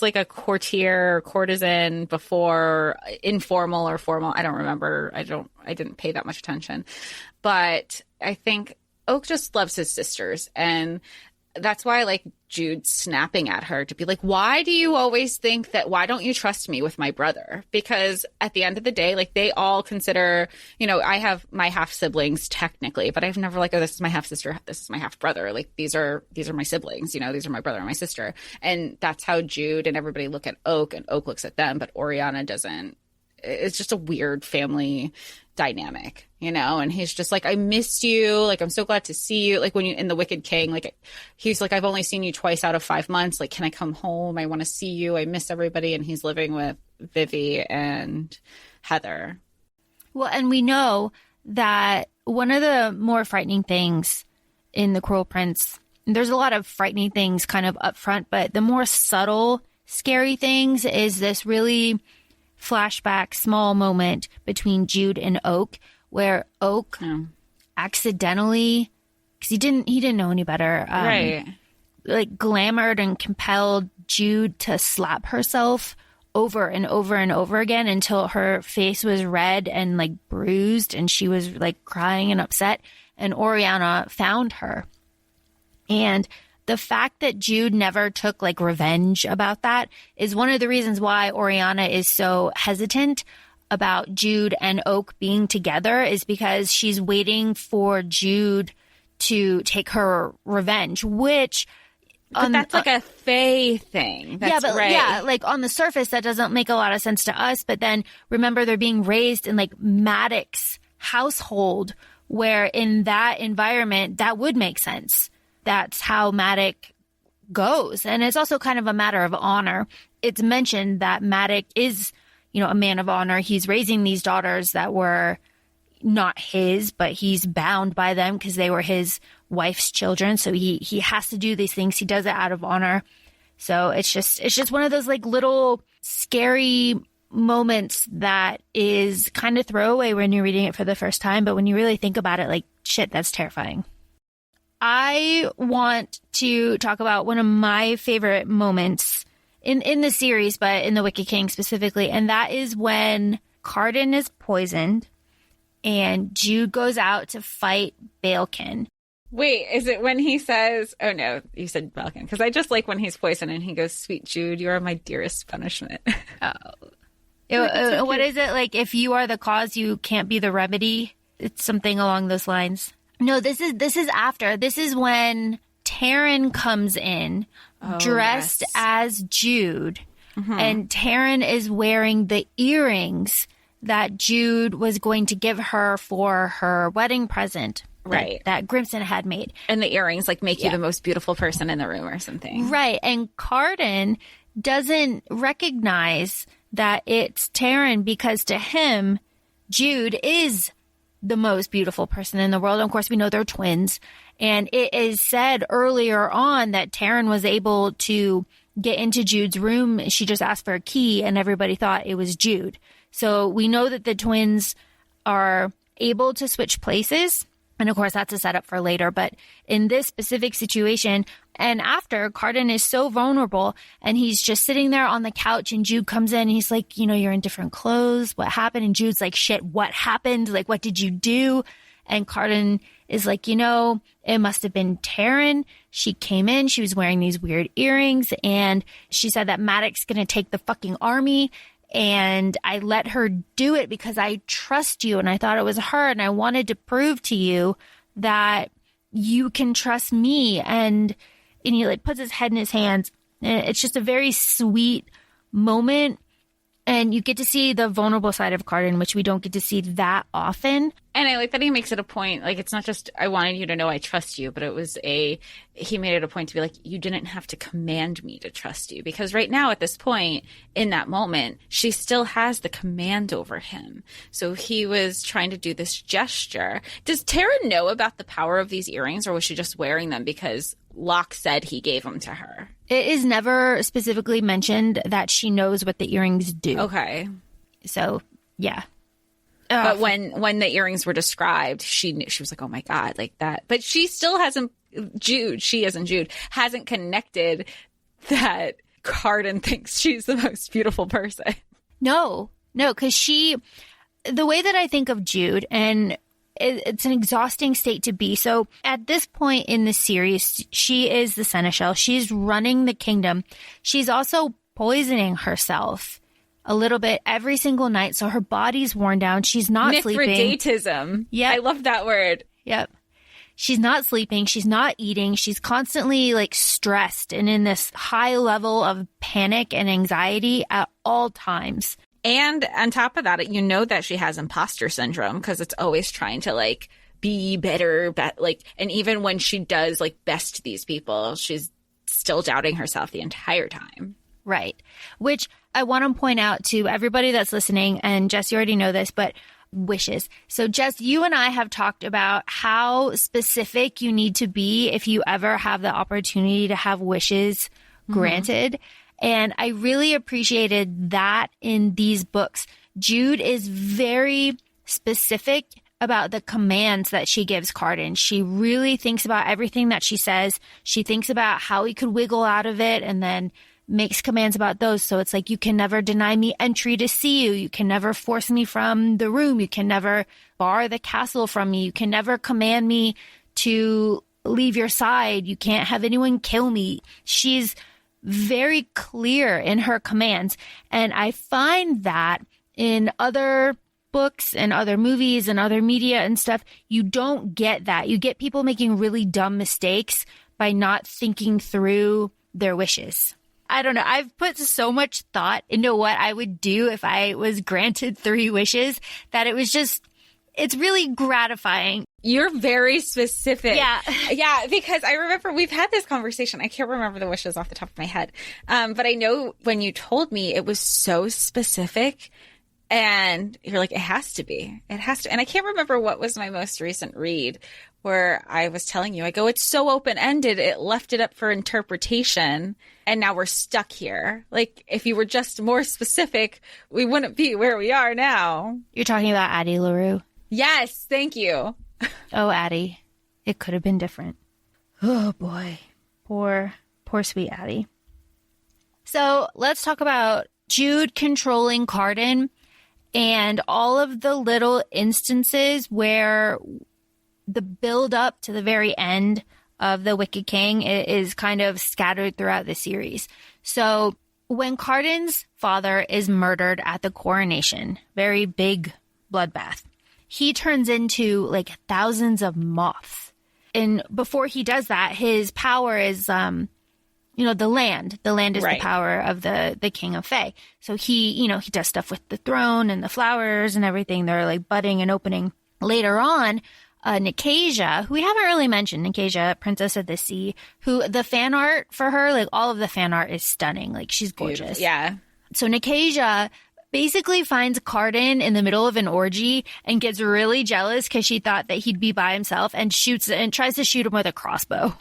like a courtisan before, informal or formal. I don't remember. I didn't pay that much attention. But I think Oak just loves his sisters, and that's why I like Jude snapping at her to be like, why do you always think that, why don't you trust me with my brother? Because at the end of the day, like, they all consider, you know, I have my half siblings technically, but I've never like, oh, this is my half sister, this is my half brother. Like, these are my siblings, you know, these are my brother and my sister. And that's how Jude and everybody look at Oak, and Oak looks at them, but Oriana doesn't. It's just a weird family dynamic, you know? And he's just like, I missed you. Like, I'm so glad to see you. Like, when you in The Wicked King, like, he's like, I've only seen you twice out of 5 months. Like, can I come home? I want to see you. I miss everybody. And he's living with Vivi and Heather. Well, and we know that one of the more frightening things in The Cruel Prince, there's a lot of frightening things kind of up front, but the more subtle, scary things is this really flashback small moment between Jude and Oak, where Oak accidentally, because he didn't know any better, right, like glamored and compelled Jude to slap herself over and over and over again until her face was red and like bruised, and she was like crying and upset, and Oriana found her. And the fact that Jude never took like revenge about that is one of the reasons why Oriana is so hesitant about Jude and Oak being together, is because she's waiting for Jude to take her revenge, which... But that's like a Fae thing. That's right. Yeah, like on the surface, that doesn't make a lot of sense to us. But then remember, they're being raised in like Maddox's household, where in that environment, that would make sense. That's how Maddox goes. And it's also kind of a matter of honor. It's mentioned that Maddox is, you know, a man of honor. He's raising these daughters that were not his, but he's bound by them because they were his wife's children. So he has to do these things. He does it out of honor. So it's just one of those like little scary moments that is kind of throwaway when you're reading it for the first time. But when you really think about it, like, shit, that's terrifying. I want to talk about one of my favorite moments in the series, but in The Wicked King specifically, and that is when Cardan is poisoned and Jude goes out to fight Baelkin. Wait, is it when he says, oh no, you said Baelkin, because I just like when he's poisoned and he goes, sweet Jude, you are my dearest punishment. What is it? Like, if you are the cause, you can't be the remedy? It's something along those lines. No, this is after. This is when Taryn comes in dressed as Jude. Mm-hmm. And Taryn is wearing the earrings that Jude was going to give her for her wedding present. Right. That Grimson had made. And the earrings like make you the most beautiful person in the room or something. Right. And Cardan doesn't recognize that it's Taryn because to him, Jude is the most beautiful person in the world. And of course, we know they're twins. And it is said earlier on that Taryn was able to get into Jude's room. She just asked for a key and everybody thought it was Jude. So we know that the twins are able to switch places. And of course, that's a setup for later. But in this specific situation, and after, Cardan is so vulnerable and he's just sitting there on the couch and Jude comes in and he's like, you're in different clothes. What happened? And Jude's like, shit, what happened? Like, what did you do? And Cardan is like, it must have been Taryn. She came in, she was wearing these weird earrings and she said that Maddox's going to take the fucking army. And I let her do it because I trust you. And I thought it was her. And I wanted to prove to you that you can trust me. And he like puts his head in his hands. And it's just a very sweet moment. And you get to see the vulnerable side of Cardan, which we don't get to see that often. And I like that he makes it a point. Like, it's not just, I wanted you to know I trust you, but he made it a point to be like, you didn't have to command me to trust you. Because right now at this point, in that moment, she still has the command over him. So he was trying to do this gesture. Does Tara know about the power of these earrings, or was she just wearing them because Locke said he gave them to her? It is never specifically mentioned that she knows what the earrings do. Okay. So, yeah. But when the earrings were described, she was like, oh my God, like that. But she still hasn't, Jude hasn't connected that Cardan thinks she's the most beautiful person. No, because the way that I think of Jude, and it's an exhausting state to be. So at this point in the series, she is the seneschal. She's running the kingdom. She's also poisoning herself a little bit every single night. So her body's worn down. She's not sleeping. Mithridatism. Yeah. I love that word. Yep. She's not sleeping. She's not eating. She's constantly like stressed and in this high level of panic and anxiety at all times. And on top of that, that she has imposter syndrome because it's always trying to like be better, and even when she does like best these people, she's still doubting herself the entire time. Right. Which I want to point out to everybody that's listening, and Jess, you already know this, but wishes. So Jess, you and I have talked about how specific you need to be if you ever have the opportunity to have wishes granted. And I really appreciated that in these books. Jude is very specific about the commands that she gives Cardan. She really thinks about everything that she says. She thinks about how he could wiggle out of it and then makes commands about those. So it's like, you can never deny me entry to see you. You can never force me from the room. You can never bar the castle from me. You can never command me to leave your side. You can't have anyone kill me. She's very clear in her commands. And I find that in other books and other movies and other media and stuff, you don't get that. You get people making really dumb mistakes by not thinking through their wishes. I don't know. I've put so much thought into what I would do if I was granted 3 wishes that it's really gratifying. You're very specific. Yeah. Yeah, because I remember we've had this conversation. I can't remember the wishes off the top of my head. But I know when you told me, it was so specific. And you're like, it has to be. It has to. And I can't remember what was my most recent read where I was telling you, I go, it's so open-ended. It left it up for interpretation. And now we're stuck here. Like, if you were just more specific, we wouldn't be where we are now. You're talking about Addie LaRue? Yes. Thank you. Oh, Addie. It could have been different. Oh, boy. Poor sweet Addie. So let's talk about Jude controlling Cardan and all of the little instances where the build up to the very end of the Wicked King is kind of scattered throughout the series. So when Cardan's father is murdered at the coronation, very big bloodbath, he turns into like thousands of moths. And before he does that, his power is, the land. The land is the power of the king of Fae. So he does stuff with the throne and the flowers and everything. They're like budding and opening. Later on, Nicasia, who we haven't really mentioned, Nicasia, Princess of the Sea, who the fan art for her, like all of the fan art is stunning. Like she's gorgeous. Beautiful. Yeah. So Nicasia basically finds Cardan in the middle of an orgy and gets really jealous because she thought that he'd be by himself and tries to shoot him with a crossbow,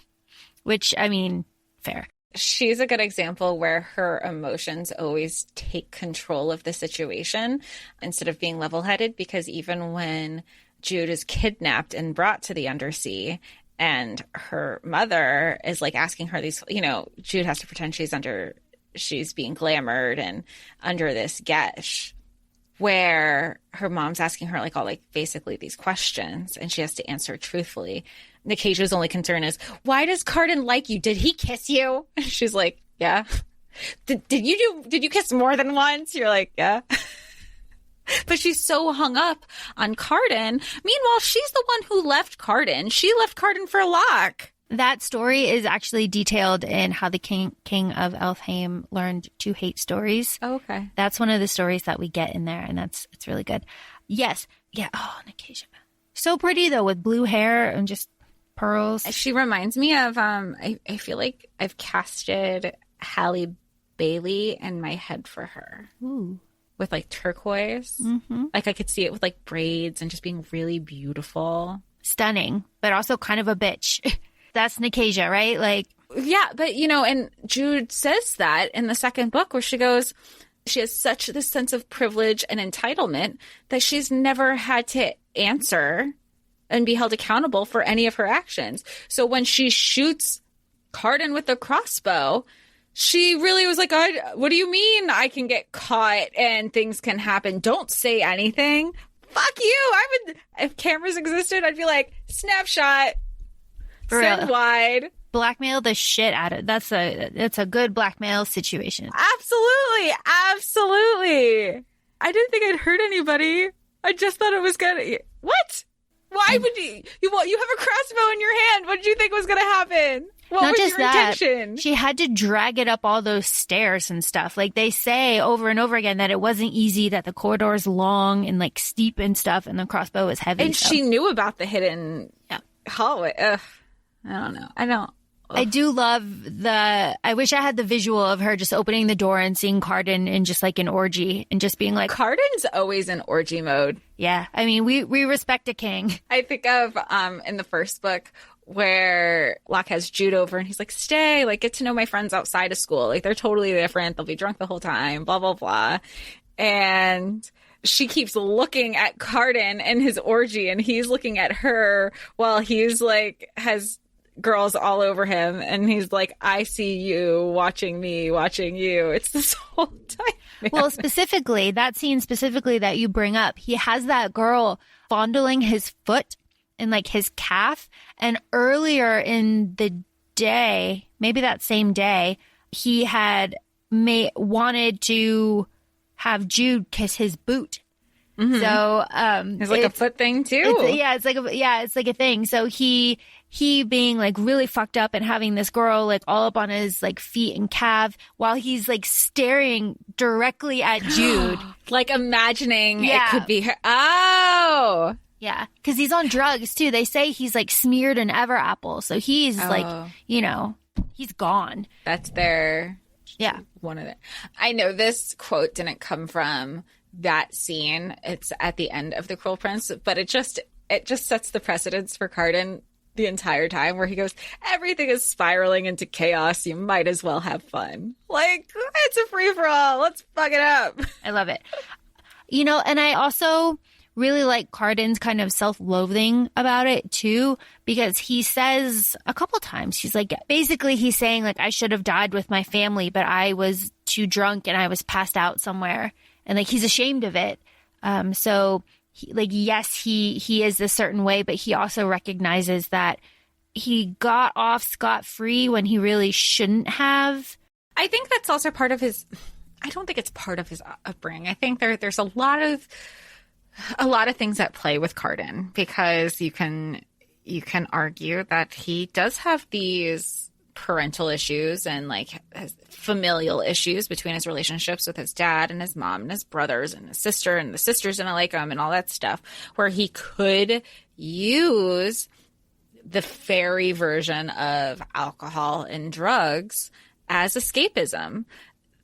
which, I mean, fair. She's a good example where her emotions always take control of the situation instead of being level-headed, because even when Jude is kidnapped and brought to the undersea. And her mother is like asking her these, Jude has to pretend she's being glamored and under this gush, where her mom's asking her basically these questions, and she has to answer truthfully. Nicasia's only concern is, why does Cardan like you? Did he kiss you? And she's like, yeah. Did you kiss more than once? You're like, yeah. But she's so hung up on Cardan. Meanwhile, she's the one who left Cardan. She left Cardan for Locke. That story is actually detailed in how the king of Elfhame learned to hate stories. Oh, okay. That's one of the stories that we get in there, and it's really good. Yes. Yeah. Oh, Nicasia. So pretty, though, with blue hair and just pearls. She reminds me of, I feel like I've casted Halle Bailey in my head for her. Ooh. With turquoise. Mm-hmm. I could see it with braids and just being really beautiful. Stunning, but also kind of a bitch. That's Nicasia, right? Yeah, but and Jude says that in the second book, where she goes, she has such this sense of privilege and entitlement that she's never had to answer and be held accountable for any of her actions. So when she shoots Cardan with the crossbow, she really was like, what do you mean I can get caught and things can happen? Don't say anything. Fuck you. If cameras existed, I'd be like, snapshot, send wide. Blackmail the shit out of it. It's a good blackmail situation. Absolutely. Absolutely. I didn't think I'd hurt anybody. I just thought it was gonna. What? Why would you have a crossbow in your hand? What did you think was gonna happen? What Not was just your that, intention? she had to drag it up all those stairs and stuff. They say over and over again that it wasn't easy, that the corridor's long and steep and stuff, and the crossbow was heavy. And she knew about the hidden hallway. Ugh. I don't. I do love I wish I had the visual of her just opening the door and seeing Cardan in just an orgy and just being like. Cardan's always in orgy mode. Yeah. I mean, we respect a king. I think of in the first book where Locke has Jude over and he's like, stay, get to know my friends outside of school. They're totally different. They'll be drunk the whole time, blah, blah, blah. And she keeps looking at Cardan and his orgy, and he's looking at her while he's has girls all over him, and he's like, I see you watching me watching you. It's this whole time, man. Well, specifically that scene that you bring up, he has that girl fondling his foot and his calf, and earlier in the day, maybe that same day, he had wanted to have Jude kiss his boot. Mm-hmm. So it's a foot thing too. It's a thing. So he being really fucked up and having this girl all up on his feet and calf while he's staring directly at Jude, imagining it could be her. Oh, yeah, because he's on drugs too. They say he's smeared in ever apple, so he's he's gone. That's one of it. I know this quote didn't come from that scene. It's at the end of The Cruel Prince, but it just sets the precedence for Cardan the entire time, where he goes, everything is spiraling into chaos. You might as well have fun. It's a free for all. Let's fuck it up. I love it. And I also really like Cardan's kind of self-loathing about it too, because he says a couple times, he's basically he's saying I should have died with my family, but I was too drunk and I was passed out somewhere. And he's ashamed of it. So yes, he is a certain way, but he also recognizes that he got off scot-free when he really shouldn't have. I think that's also part of his, I don't think it's part of his upbringing. I think there's a lot of things at play with Cardan, because you can argue that he does have these parental issues and familial issues between his relationships with his dad and his mom and his brothers and his sister, and the sisters didn't like him and all that stuff, where he could use the Faerie version of alcohol and drugs as escapism.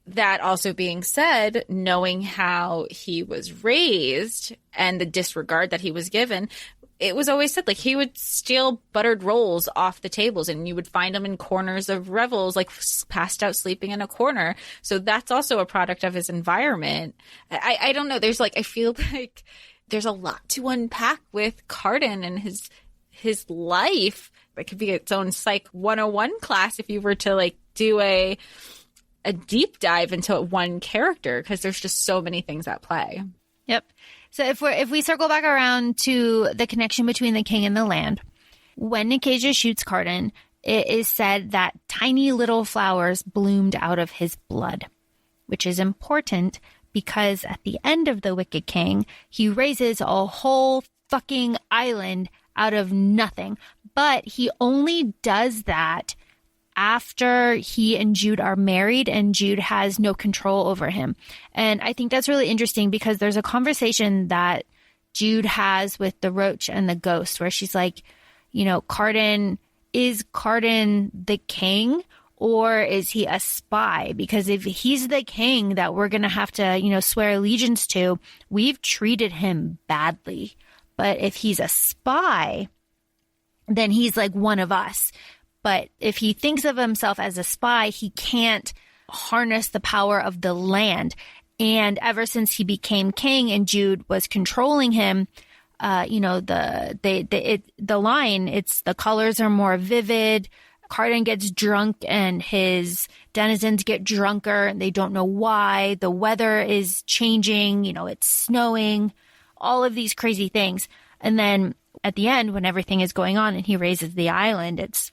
That also being said, knowing how he was raised and the disregard that he was given, it was always said he would steal buttered rolls off the tables, and you would find them in corners of revels, passed out sleeping in a corner. So that's also a product of his environment. I don't know. There's I feel there's a lot to unpack with Cardan and his life. It could be its own Psych 101 class if you were to like do a deep dive into one character, because there's just so many things at play. Yep. So if we circle back around to the connection between the king and the land, when Nicasia shoots Cardan, it is said that tiny little flowers bloomed out of his blood, which is important because at the end of The Wicked King, he raises a whole fucking island out of nothing. But he only does that after he and Jude are married and Jude has no control over him. And I think that's really interesting because there's a conversation that Jude has with the roach and the ghost where she's like, you know, is Cardan the king or is he a spy? Because if he's the king that we're going to have to, you know, swear allegiance to, we've treated him badly. But if he's a spy, then he's like one of us. But if he thinks of himself as a spy, he can't harness the power of the land. And ever since he became king and Jude was controlling him, you know, the line, it's the colors are more vivid. Cardan gets drunk and his denizens get drunker and they don't know why. The weather is changing, you know, it's snowing, all of these crazy things. And then at the end, when everything is going on and he raises the island, it's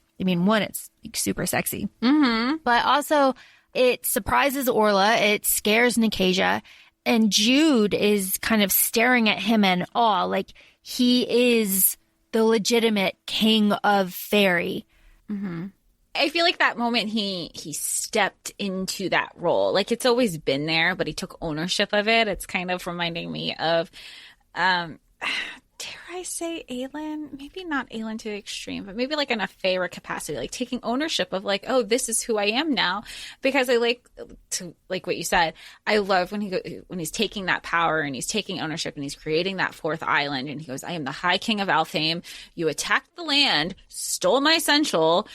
super sexy. Mm-hmm. But also it surprises Orla. It scares Nicasia. And Jude is kind of staring at him in awe. Like he is the legitimate king of Faerie. Mm-hmm. I feel like that moment he stepped into that role. Like it's always been there, but he took ownership of it. It's kind of reminding me of, dare I say Aelin? Maybe not Aelin to the extreme, but maybe like in a Faerie capacity, like taking ownership of like, oh, this is who I am now. Because I like what you said. I love when he's taking that power and he's taking ownership and he's creating that fourth island. And he goes, I am the High King of Elfhame. You attacked the land, stole my essential,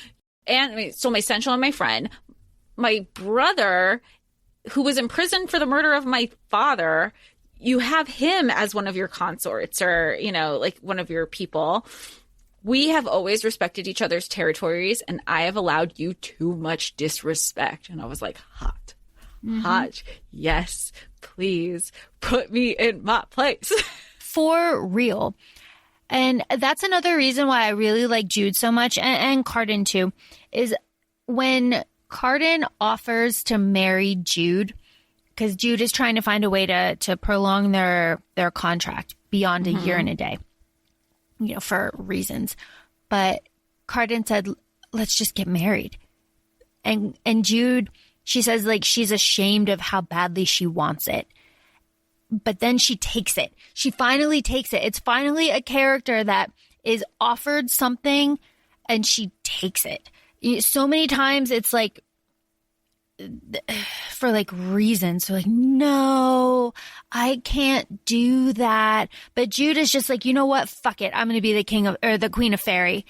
stole my essential and my friend. My brother, who was imprisoned for the murder of my father, you have him as one of your consorts or, you know, like one of your people. We have always respected each other's territories and I have allowed you too much disrespect. And I was like, hot. Yes, please put me in my place. For real. And that's another reason why I really like Jude so much and Cardan too, is when Cardan offers to marry Jude, because Jude is trying to find a way to prolong their contract beyond a year and a day, you know, for reasons. But Cardan said, let's just get married. And Jude, she says like she's ashamed of how badly she wants it. But then she takes it. She finally takes it. It's finally a character that is offered something and she takes it. So many times it's like, for like reasons, so like, no, I can't do that. But Jude is just like, you know what? Fuck it. I'm going to be the queen of Faerie.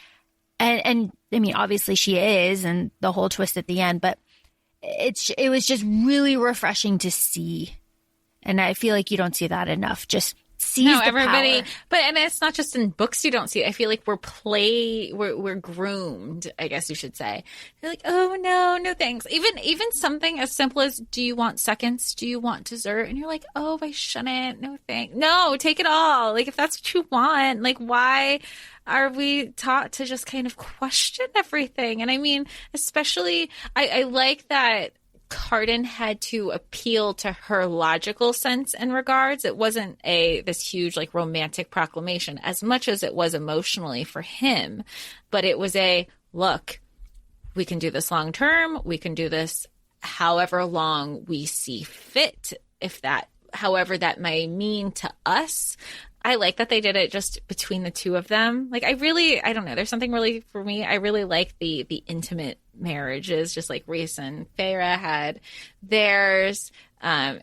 And I mean, obviously she is, and the whole twist at the end, but it was just really refreshing to see. And I feel like you don't see that enough. Just seize the everybody power. And it's not just in books you don't see it. I feel like we're groomed, I guess you should say. You're like, oh no thanks. Even something as simple as, do you want seconds? Do you want dessert? And you're like, oh, I shouldn't. No thanks. No, take it all. Like if that's what you want, like why are we taught to just kind of question everything? And I mean, especially I like that Cardan had to appeal to her logical sense in regards. It wasn't this huge like romantic proclamation as much as it was emotionally for him, but it was look, we can do this long term. We can do this however long we see fit, however that may mean to us. I like that they did it just between the two of them. Like I don't know. There's something really, for me, I really like the intimate marriages, just like Rhys and Faerie had theirs. Aelin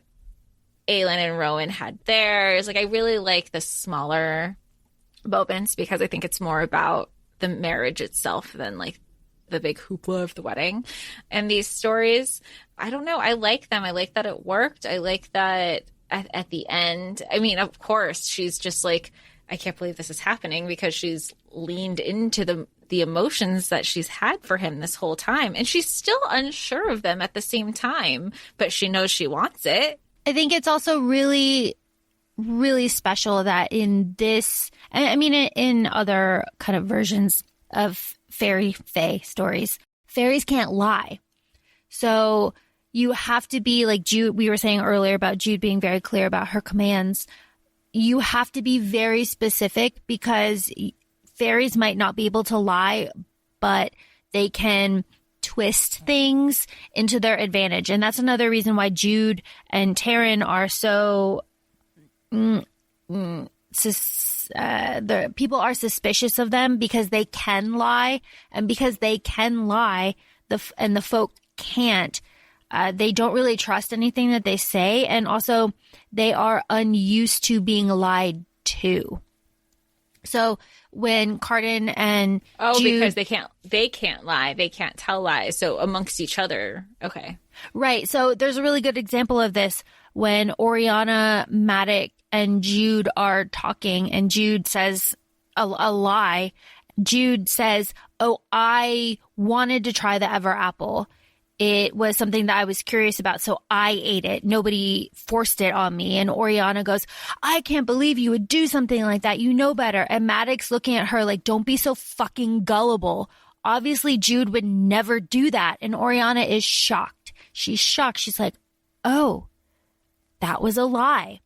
and Rowan had theirs. Like I really like the smaller moments because I think it's more about the marriage itself than like the big hoopla of the wedding. And these stories, I don't know. I like them. I like that it worked. I like that at the end, I mean, of course, she's just like, I can't believe this is happening, because she's leaned into the emotions that she's had for him this whole time. And she's still unsure of them at the same time, but she knows she wants it. I think it's also really, really special that in this, I mean, in other kind of versions of fairy fae stories, fairies can't lie. So you have to be like Jude. We were saying earlier about Jude being very clear about her commands. You have to be very specific, because fairies might not be able to lie, but they can twist things into their advantage. And that's another reason why Jude and Taryn are so the people are suspicious of them, because they can lie, and because they can lie, the folk can't. They don't really trust anything that they say, and also they are unused to being lied to. So when Cardan and Jude, because they can't lie, they can't tell lies. So amongst each other, okay, right. So there's a really good example of this when Oriana, Matic, and Jude are talking, and Jude says a lie. Jude says, "Oh, I wanted to try the Ever Apple. It was something that I was curious about, so I ate it. Nobody forced it on me." And Oriana goes, "I can't believe you would do something like that. You know better." And Maddox looking at her like, "Don't be so fucking gullible. Obviously, Jude would never do that." And Oriana is shocked. She's shocked. She's like, "Oh, that was a lie."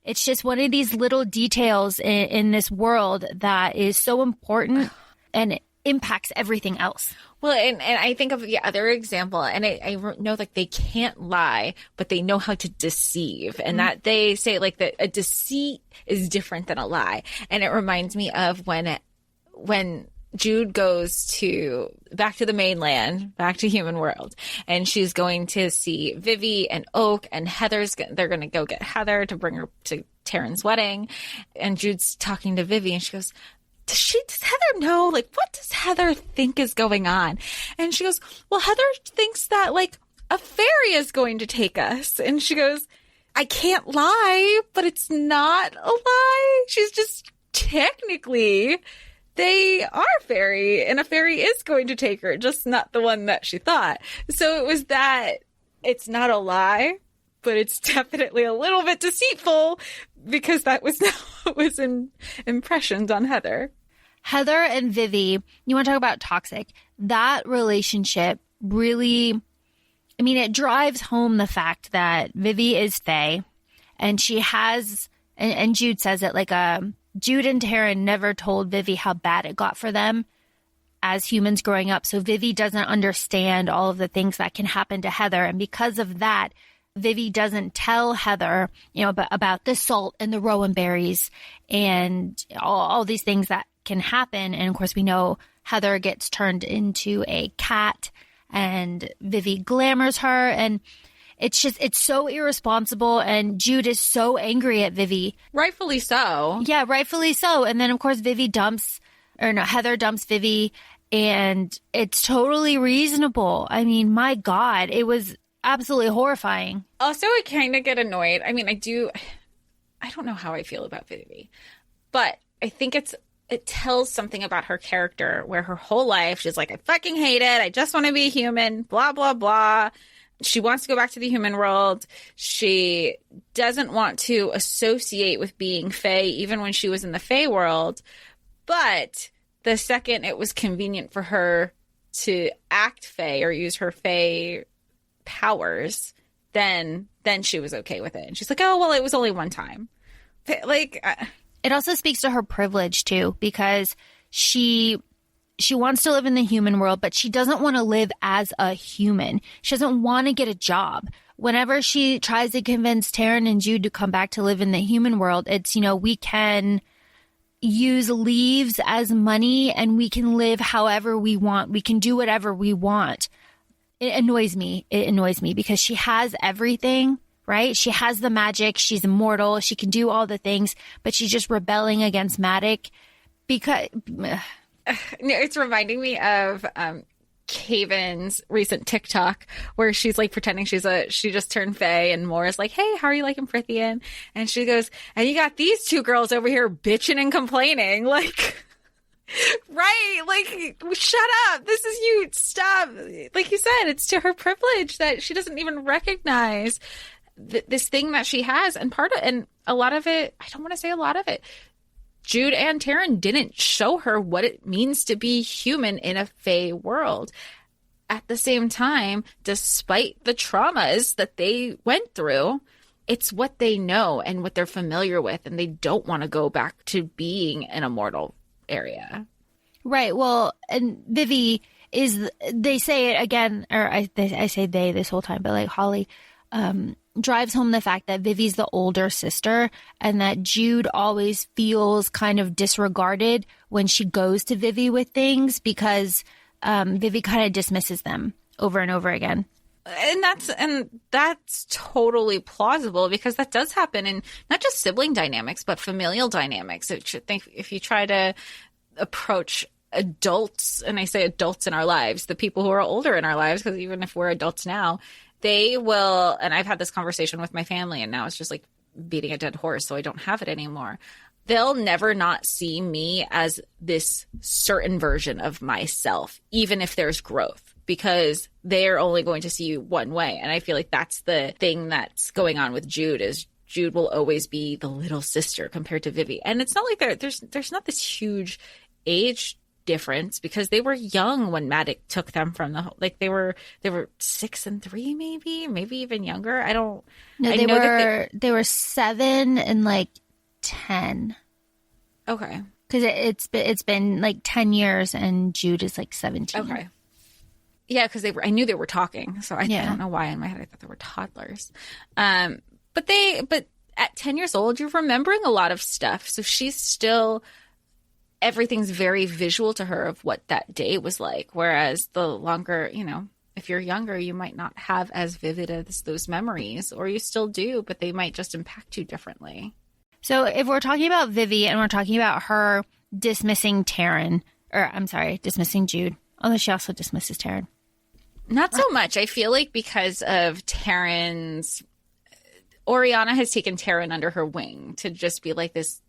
It's just one of these little details in this world that is so important, and it impacts everything else. Well, and I think of the other example, and I know like they can't lie, but they know how to deceive, and that they say like that a deceit is different than a lie. And it reminds me of when Jude goes back to the mainland, back to human world, and she's going to see Vivi and Oak and they're going to go get Heather to bring her to Taryn's wedding. And Jude's talking to Vivi, and she goes, does Heather know? Like, what does Heather think is going on? And she goes, well, Heather thinks that like a fairy is going to take us. And she goes, I can't lie, but it's not a lie. She's just technically, they are fairy, and a fairy is going to take her, just not the one that she thought. So it was that it's not a lie, but it's definitely a little bit deceitful, because that was what was impressions on Heather. Heather and Vivi, you want to talk about toxic? That relationship really, I mean, it drives home the fact that Vivi is fae, and she has, and Jude says it, like Jude and Taryn never told Vivi how bad it got for them as humans growing up. So Vivi doesn't understand all of the things that can happen to Heather. And because of that, Vivi doesn't tell Heather, about the salt and the rowan berries and all these things that can happen. And of course, we know Heather gets turned into a cat, and Vivi glamours her. And it's so irresponsible. And Jude is so angry at Vivi. Rightfully so. Yeah, rightfully so. And then, of course, Heather dumps Vivi, and it's totally reasonable. I mean, my God, it was absolutely horrifying. Also, I kind of get annoyed. I mean, I don't know how I feel about Vivi, but I think it tells something about her character, where her whole life she's like, I fucking hate it. I just want to be human, blah, blah, blah. She wants to go back to the human world. She doesn't want to associate with being fae, even when she was in the fae world. But the second it was convenient for her to act fae or use her fae powers, then she was okay with it. And she's like, oh, well, it was only one time. It also speaks to her privilege too, because she wants to live in the human world, but she doesn't want to live as a human. She doesn't want to get a job. Whenever she tries to convince Taryn and Jude to come back to live in the human world, it's, we can use leaves as money, and we can live however we want. We can do whatever we want. It annoys me. Because she has everything, right? She has the magic. She's immortal. She can do all the things, but she's just rebelling against Matic because... It's reminding me of Caven's recent TikTok where she's like pretending she just turned Fae, and Moira's like, hey, how are you liking Prithian? And she goes, and you got these two girls over here bitching and complaining. Like, right? Like, shut up. This is you. Stop. Like you said, it's to her privilege that she doesn't even recognize this thing that she has. And a lot of it, I don't want to say a lot of it, Jude and Taryn didn't show her what it means to be human in a Fae world. At the same time, despite the traumas that they went through, it's what they know and what they're familiar with, and they don't want to go back to being an immortal area. Right. Well, and Vivi they say it again, or I say they this whole time, but like Holly drives home the fact that Vivi's the older sister and that Jude always feels kind of disregarded when she goes to Vivi with things because Vivi kind of dismisses them over and over again. And that's totally plausible because that does happen in not just sibling dynamics, but familial dynamics. If you try to approach adults, and I say adults in our lives, the people who are older in our lives, because even if we're adults now, they will, and I've had this conversation with my family, and now it's just like beating a dead horse, so I don't have it anymore. They'll never not see me as this certain version of myself, even if there's growth, because they're only going to see you one way. And I feel like that's the thing that's going on with Jude is Jude will always be the little sister compared to Vivi. And it's not like there's not this huge age difference because they were young when Maddie took them from they were 6 and 3, maybe even younger. They were 7 and like 10. Okay. Because it's been like 10 years and Jude is like 17. Okay. Yeah, because I knew they were talking, so I don't know why in my head I thought they were toddlers. But at 10 years old, you're remembering a lot of stuff. So she's still, everything's very visual to her of what that day was like. Whereas the longer, if you're younger, you might not have as vivid as those memories, or you still do, but they might just impact you differently. So if we're talking about Vivi and we're talking about her dismissing Jude, although she also dismisses Taryn. Not so much. I feel like because of Taryn's, Oriana has taken Taryn under her wing to just be like this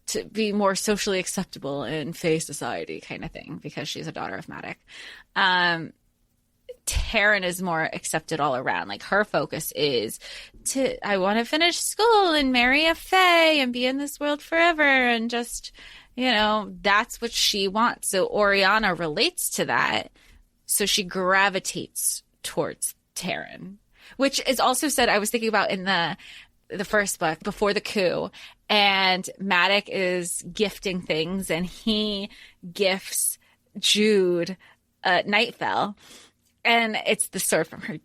to be more socially acceptable in Fae society kind of thing because she's a daughter of Maddie. Taryn is more accepted all around. Like her focus is I want to finish school and marry a Fae and be in this world forever and just, that's what she wants. So Oriana relates to that. So she gravitates towards Taryn, which is also said, I was thinking about in the first book, before the coup, and Maddie is gifting things and he gifts Jude Nightfell. And it's the sword from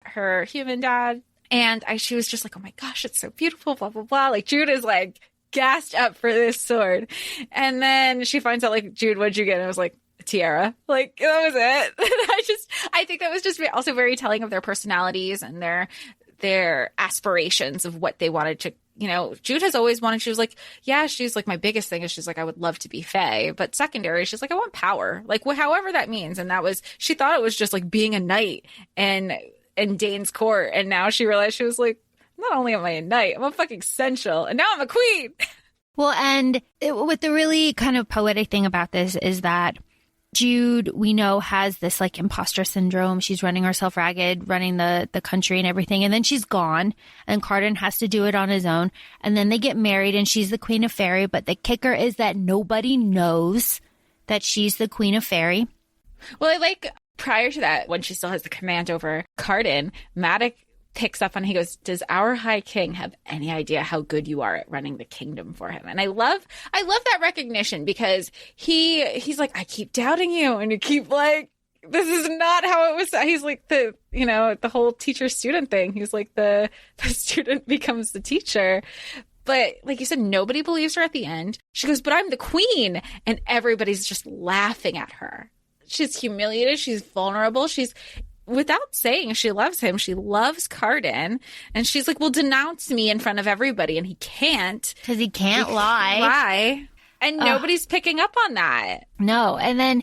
her human dad. And she was just like, oh my gosh, it's so beautiful, blah, blah, blah. Like Jude is like gassed up for this sword. And then she finds out like, Jude, what'd you get? And I was like, a tiara. Like that was it. I think that was just also very telling of their personalities and their aspirations of what they wanted to, Jude has always wanted, she was like, yeah, she's like, my biggest thing is she's like, I would love to be Fae, but secondary, she's like, I want power, like however that means. And she thought it was just like being a knight and in Dane's court. And now she realized she was like, not only am I a knight, I'm a fucking sensual, and now I'm a queen. Well, and what the really kind of poetic thing about this is that Jude, we know, has this like imposter syndrome. She's running herself ragged, running the country and everything. And then she's gone and Cardan has to do it on his own. And then they get married and she's the queen of Faerie. But the kicker is that nobody knows that she's the queen of Faerie. Well, I like prior to that, when she still has the command over Cardan, Maddie picks up on, he goes, does our High King have any idea how good you are at running the kingdom for him? And I love that recognition because he's like, I keep doubting you. And you keep like, this is not how it was. He's like the whole teacher student thing. He's like the student becomes the teacher. But like you said, nobody believes her at the end. She goes, but I'm the queen. And everybody's just laughing at her. She's humiliated. She's vulnerable. Without saying she loves him, she loves Cardan. And she's like, well, denounce me in front of everybody. And he can't. Because he can't lie. And nobody's picking up on that. No. And then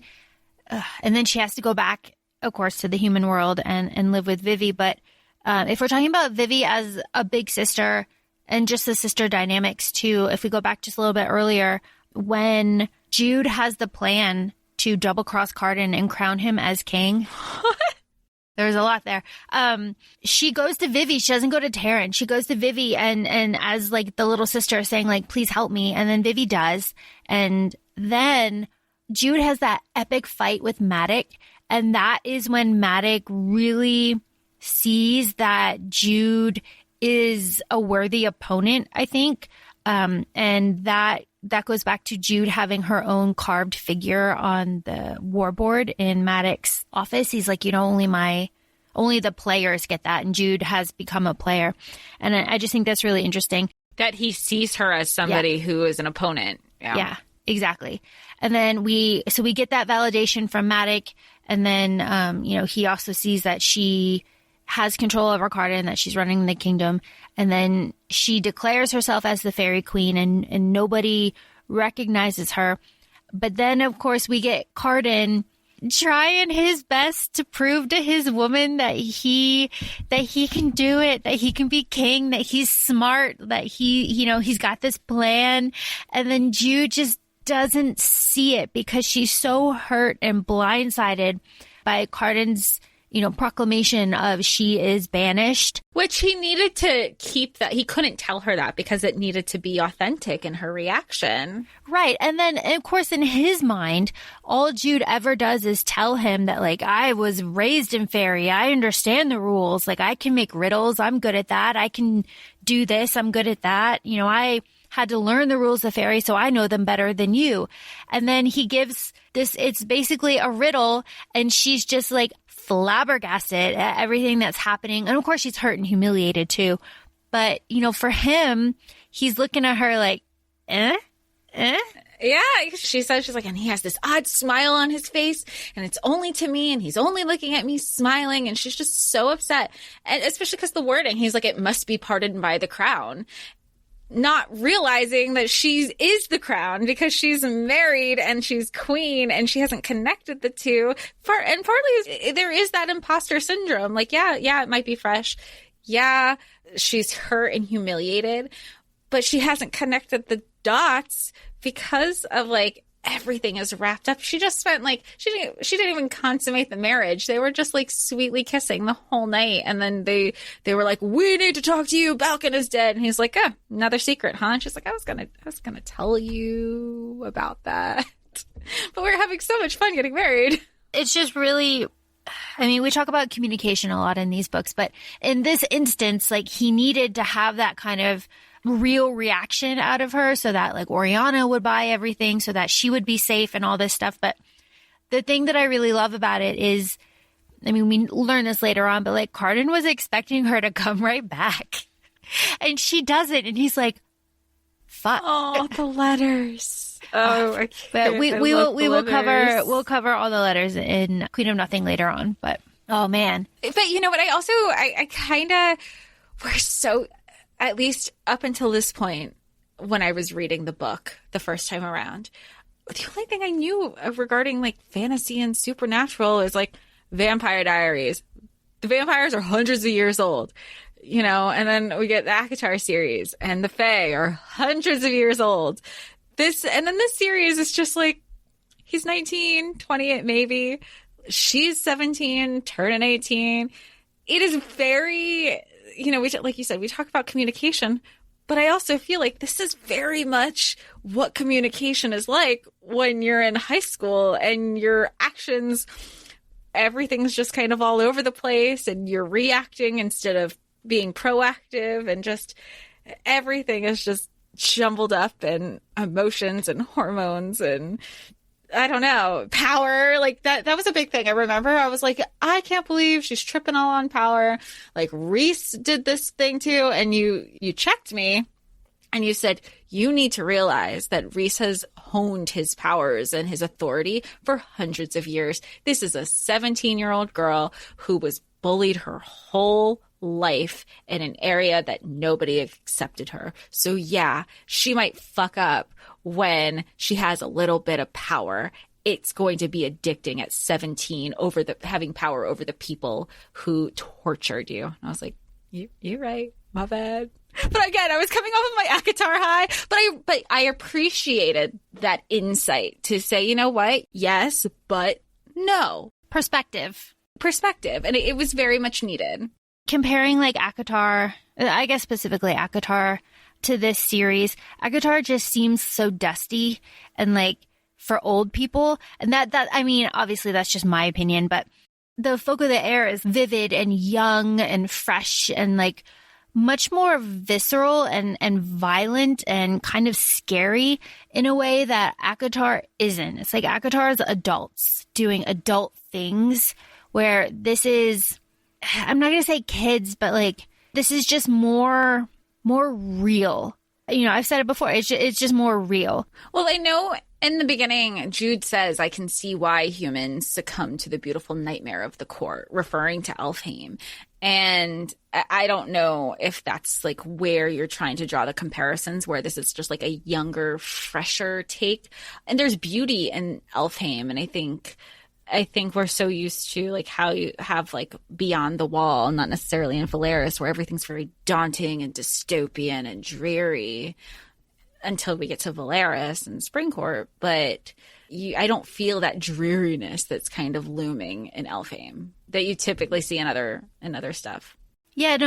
and then she has to go back, of course, to the human world and live with Vivi. But if we're talking about Vivi as a big sister and just the sister dynamics too, if we go back just a little bit earlier, when Jude has the plan to double cross Cardan and crown him as king. There's a lot there. She goes to Vivi. She doesn't go to Taryn. She goes to Vivi and as like the little sister saying like, please help me. And then Vivi does. And then Jude has that epic fight with Madoc. And that is when Madoc really sees that Jude is a worthy opponent, I think. And that goes back to Jude having her own carved figure on the warboard in Madoc's office. He's like, only the players get that. And Jude has become a player. And I just think that's really interesting. That he sees her as somebody who is an opponent. Yeah, exactly. And then we get that validation from Madoc. And then, he also sees that she has control over Cardan, that she's running the kingdom. And then she declares herself as the Faerie Queen and nobody recognizes her. But then, of course, we get Cardan trying his best to prove to his woman that he can do it, that he can be king, that he's smart, that he's got this plan. And then Jude just doesn't see it because she's so hurt and blindsided by Cardan's proclamation of she is banished. Which he needed to keep that. He couldn't tell her that because it needed to be authentic in her reaction. Right. And then, of course, in his mind, all Jude ever does is tell him that, like, I was raised in Faerie. I understand the rules. Like, I can make riddles. I'm good at that. I can do this. I'm good at that. I had to learn the rules of Faerie, so I know them better than you. And then he gives this, it's basically a riddle, and she's just like, flabbergasted at everything that's happening. And of course she's hurt and humiliated too. But, for him, he's looking at her like, eh? Yeah, she says, she's like, and he has this odd smile on his face and it's only to me and he's only looking at me smiling. And she's just so upset. And especially because the wording, he's like, it must be parted by the crown. Not realizing that she is the crown because she's married and she's queen and she hasn't connected the two. And partly there is that imposter syndrome. Like, yeah, it might be fresh. Yeah, she's hurt and humiliated, but she hasn't connected the dots because of like everything is wrapped up. She just spent like, she didn't even consummate the marriage. They were just like sweetly kissing the whole night. And then they were like, we need to talk to you. Balkan is dead. And he's like, oh, another secret, huh? And she's like, I was going to tell you about that. But we're having so much fun getting married. It's just really, we talk about communication a lot in these books, but in this instance, like he needed to have that kind of real reaction out of her so that like Oriana would buy everything so that she would be safe and all this stuff. But the thing that I really love about it is, we learn this later on, but like Cardan was expecting her to come right back and she doesn't. And he's like, fuck. Oh, the letters. Oh, I can't. But we'll cover all the letters in Queen of Nothing later on, but oh man. But you know what? I kind of, we're so, at least up until this point, when I was reading the book the first time around, the only thing I knew regarding like fantasy and supernatural is like Vampire Diaries. The vampires are hundreds of years old, and then we get the ACOFAE series and the Fae are hundreds of years old. This series is just like, he's 19, 20 maybe. She's 17, turning 18. It is very, like you said, we talk about communication, but I also feel like this is very much what communication is like when you're in high school and your actions, everything's just kind of all over the place and you're reacting instead of being proactive and just everything is just jumbled up and emotions and hormones and I don't know, power, like that was a big thing. I remember I was like, I can't believe she's tripping all on power. Like Rhys did this thing too. And you checked me and you said, you need to realize that Rhys has honed his powers and his authority for hundreds of years. This is a 17-year-old girl who was bullied her whole life in an area that nobody accepted her. So yeah, she might fuck up when she has a little bit of power. it's going to be addicting at 17 over having power over the people who tortured you. And I was like, you're right. My bad. But again, I was coming off of my ACOTAR high, but I appreciated that insight to say, you know what? Yes, but no. Perspective. And it was very much needed. Comparing like ACOTAR, I guess specifically ACOTAR, to this series, ACOTAR just seems so dusty and like for old people. And that I mean, obviously that's just my opinion, but the Folk of the Air is vivid and young and fresh and like much more visceral and violent and kind of scary in a way that ACOTAR isn't. It's like ACOTAR is adults doing adult things, where this is, I'm not going to say kids, but like this is just more real. You know, I've said it before. It's just more real. Well, I know in the beginning, Jude says, I can see why humans succumb to the beautiful nightmare of the court, referring to Elfhame. And I don't know if that's like where you're trying to draw the comparisons, where this is just like a younger, fresher take. And there's beauty in Elfhame. And I think we're so used to like how you have like Beyond the Wall, not necessarily in Valeris, where everything's very daunting and dystopian and dreary until we get to Valeris and Springcourt. But I don't feel that dreariness that's kind of looming in Elfhame that you typically see in other stuff. Yeah,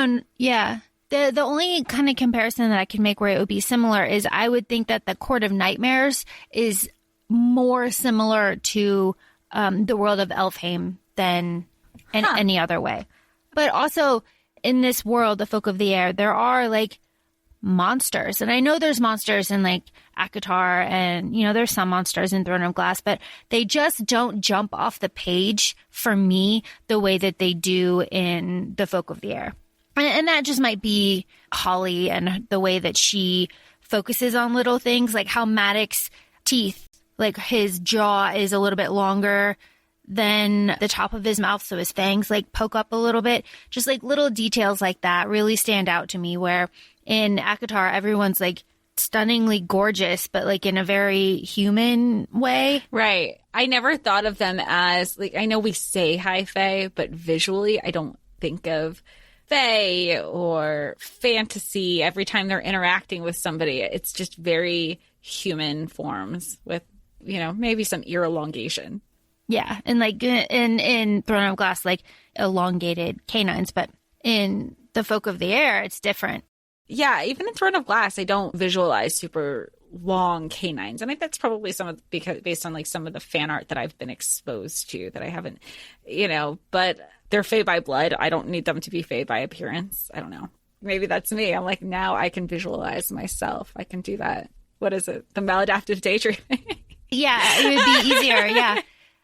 The only kind of comparison that I can make where it would be similar is I would think that the Court of Nightmares is more similar to the world of Elfhame than in any other way. But also in this world, the Folk of the Air, there are like monsters. And I know there's monsters in like ACOTAR and, you know, there's some monsters in Throne of Glass, but they just don't jump off the page for me the way that they do in the Folk of the Air. And that just might be Holly and the way that she focuses on little things, like how Maddox's teeth, like his jaw is a little bit longer than the top of his mouth, so his fangs like poke up a little bit. Just like little details like that really stand out to me, where in ACOTAR everyone's like stunningly gorgeous, but like in a very human way. Right. I never thought of them as like, I know we say high fae, but visually I don't think of fae or fantasy every time they're interacting with somebody. It's just very human forms with, you know, maybe some ear elongation. Yeah, and like in Throne of Glass, like elongated canines, but in the Folk of the Air, it's different. Yeah, even in Throne of Glass, I don't visualize super long canines, and I think that's probably because based on like some of the fan art that I've been exposed to that I haven't, you know. But they're fae by blood. I don't need them to be fae by appearance. I don't know. Maybe that's me. I'm like, now I can visualize myself. I can do that. What is it? The maladaptive daydreaming. Yeah, it would be easier. Yeah.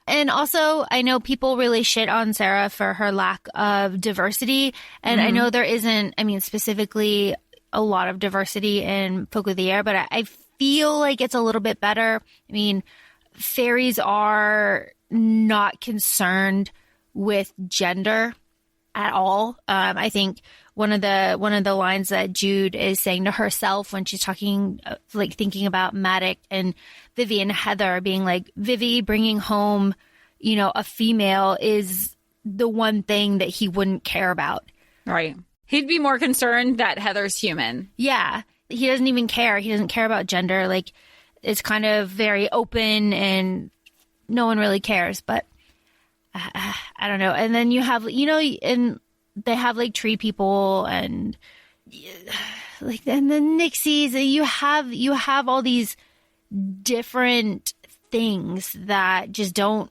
And also, I know people really shit on Sarah for her lack of diversity. And I know there isn't, I mean, specifically a lot of diversity in Folk of the Air, but I feel like it's a little bit better. I mean, fairies are not concerned with gender at all. I think one of the lines that Jude is saying to herself when she's talking, like thinking about Maddox and Vivi and Heather, being like, Vivi bringing home, you know, a female is the one thing that he wouldn't care about. Right. He'd be more concerned that Heather's human. Yeah. He doesn't even care. He doesn't care about gender. Like, it's kind of very open and no one really cares. But I don't know. And then you have, you know, and they have like tree people and like, and the Nixies. You have all these different things that just don't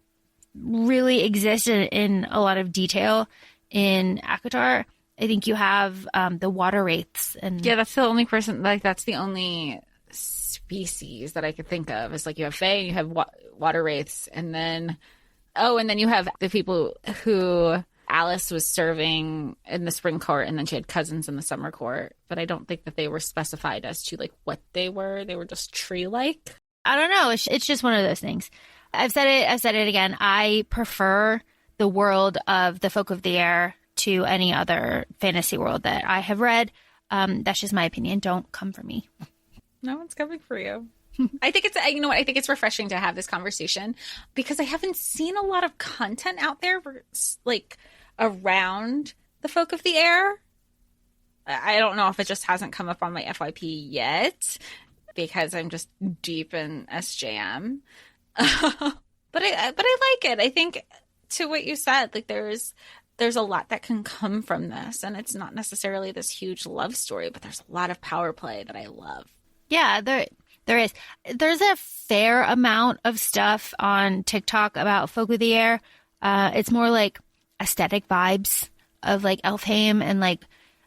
really exist in a lot of detail in ACOTAR. I think you have the water wraiths, and yeah, that's the only person, like that's the only species that I could think of. It's like you have fae and you have water wraiths, and then you have the people who Alice was serving in the spring court, and then she had cousins in the summer court. But I don't think that they were specified as to like what they were. They were just tree-like. I don't know. It's just one of those things. I've said it again. I prefer the world of the Folk of the Air to any other fantasy world that I have read. That's just my opinion. Don't come for me. No one's coming for you. I think it's, you know what, I think it's refreshing to have this conversation because I haven't seen a lot of content out there like around the folk of the air. I don't know if it just hasn't come up on my FYP yet because I'm just deep in SJM. But I like it. I think to what you said, like there's a lot that can come from this, and it's not necessarily this huge love story, but there's a lot of power play that I love. Yeah, there is. There's a fair amount of stuff on TikTok about folk of the air. It's more like aesthetic vibes of like Elfhame, and like,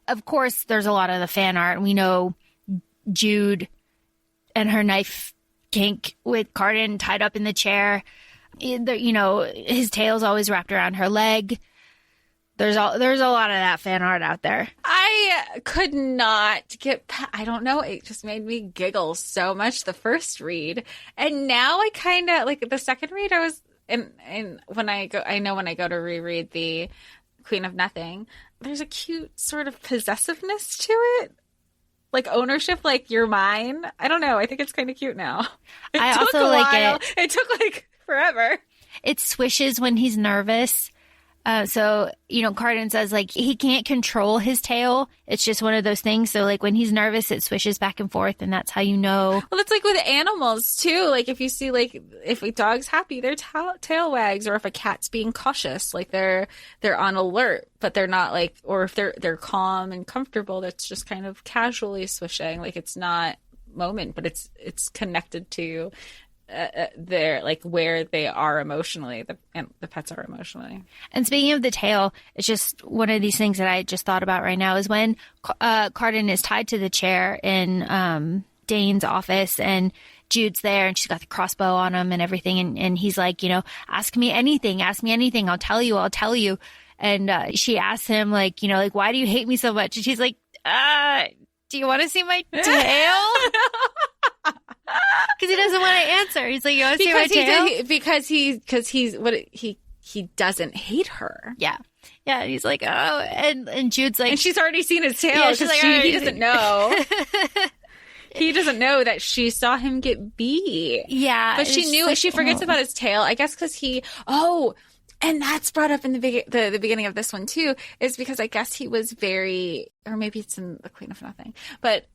of course, there's a lot of the fan art. We know Jude and her knife kink with Cardan tied up in the chair. You know, his tail's always wrapped around her leg. There's a lot of that fan art out there. I could not get I don't know, it just made me giggle so much the first read. And now I kind of, like the second read, I was, and when I go to reread the Queen of Nothing, there's a cute sort of possessiveness to it. Like ownership, like you're mine. I don't know. I think it's kind of cute now. I also like it. It took like forever. It swishes when he's nervous. So, you know, Cardan says like he can't control his tail. It's just one of those things. So like when he's nervous, it swishes back and forth, and that's how you know. Well, it's like with animals too. Like if you see, like if a dog's happy, their tail wags, or if a cat's being cautious, like they're on alert, but they're not like, or if they're calm and comfortable, that's just kind of casually swishing. Like it's not moment, but it's connected to they're like where they are emotionally, the pets are emotionally. And speaking of the tail, it's just one of these things that I just thought about right now is when Cardan is tied to the chair in Dane's office, and Jude's there, and she's got the crossbow on him and everything, and he's like, you know, ask me anything, I'll tell you. And she asks him like, you know, like, why do you hate me so much? And she's like, do you want to see my tail? Because he doesn't want to answer. He's like, you want to see my tail? Because he doesn't hate her. Yeah. Yeah. He's like, oh, and Jude's like, and she's already seen his tail. Yeah, she's like, he doesn't know. He doesn't know that she saw him get beat. Yeah. But she knew. Like, she forgets about his tail. I guess because and that's brought up in the beginning of this one too, is because I guess he was very, or maybe it's in the Queen of Nothing, but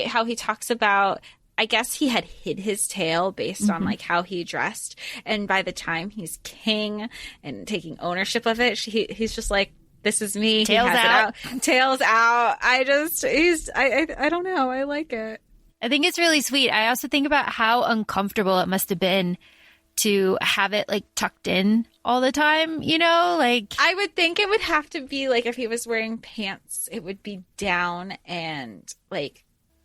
how he talks about, I guess he had hid his tail based on like how he dressed. And by the time he's king and taking ownership of it, he's just like, this is me. Tails out. Tails out. I don't know. I like it. I think it's really sweet. I also think about how uncomfortable it must have been to have it like tucked in all the time, you know, like I would think it would have to be like if he was wearing pants, it would be down and like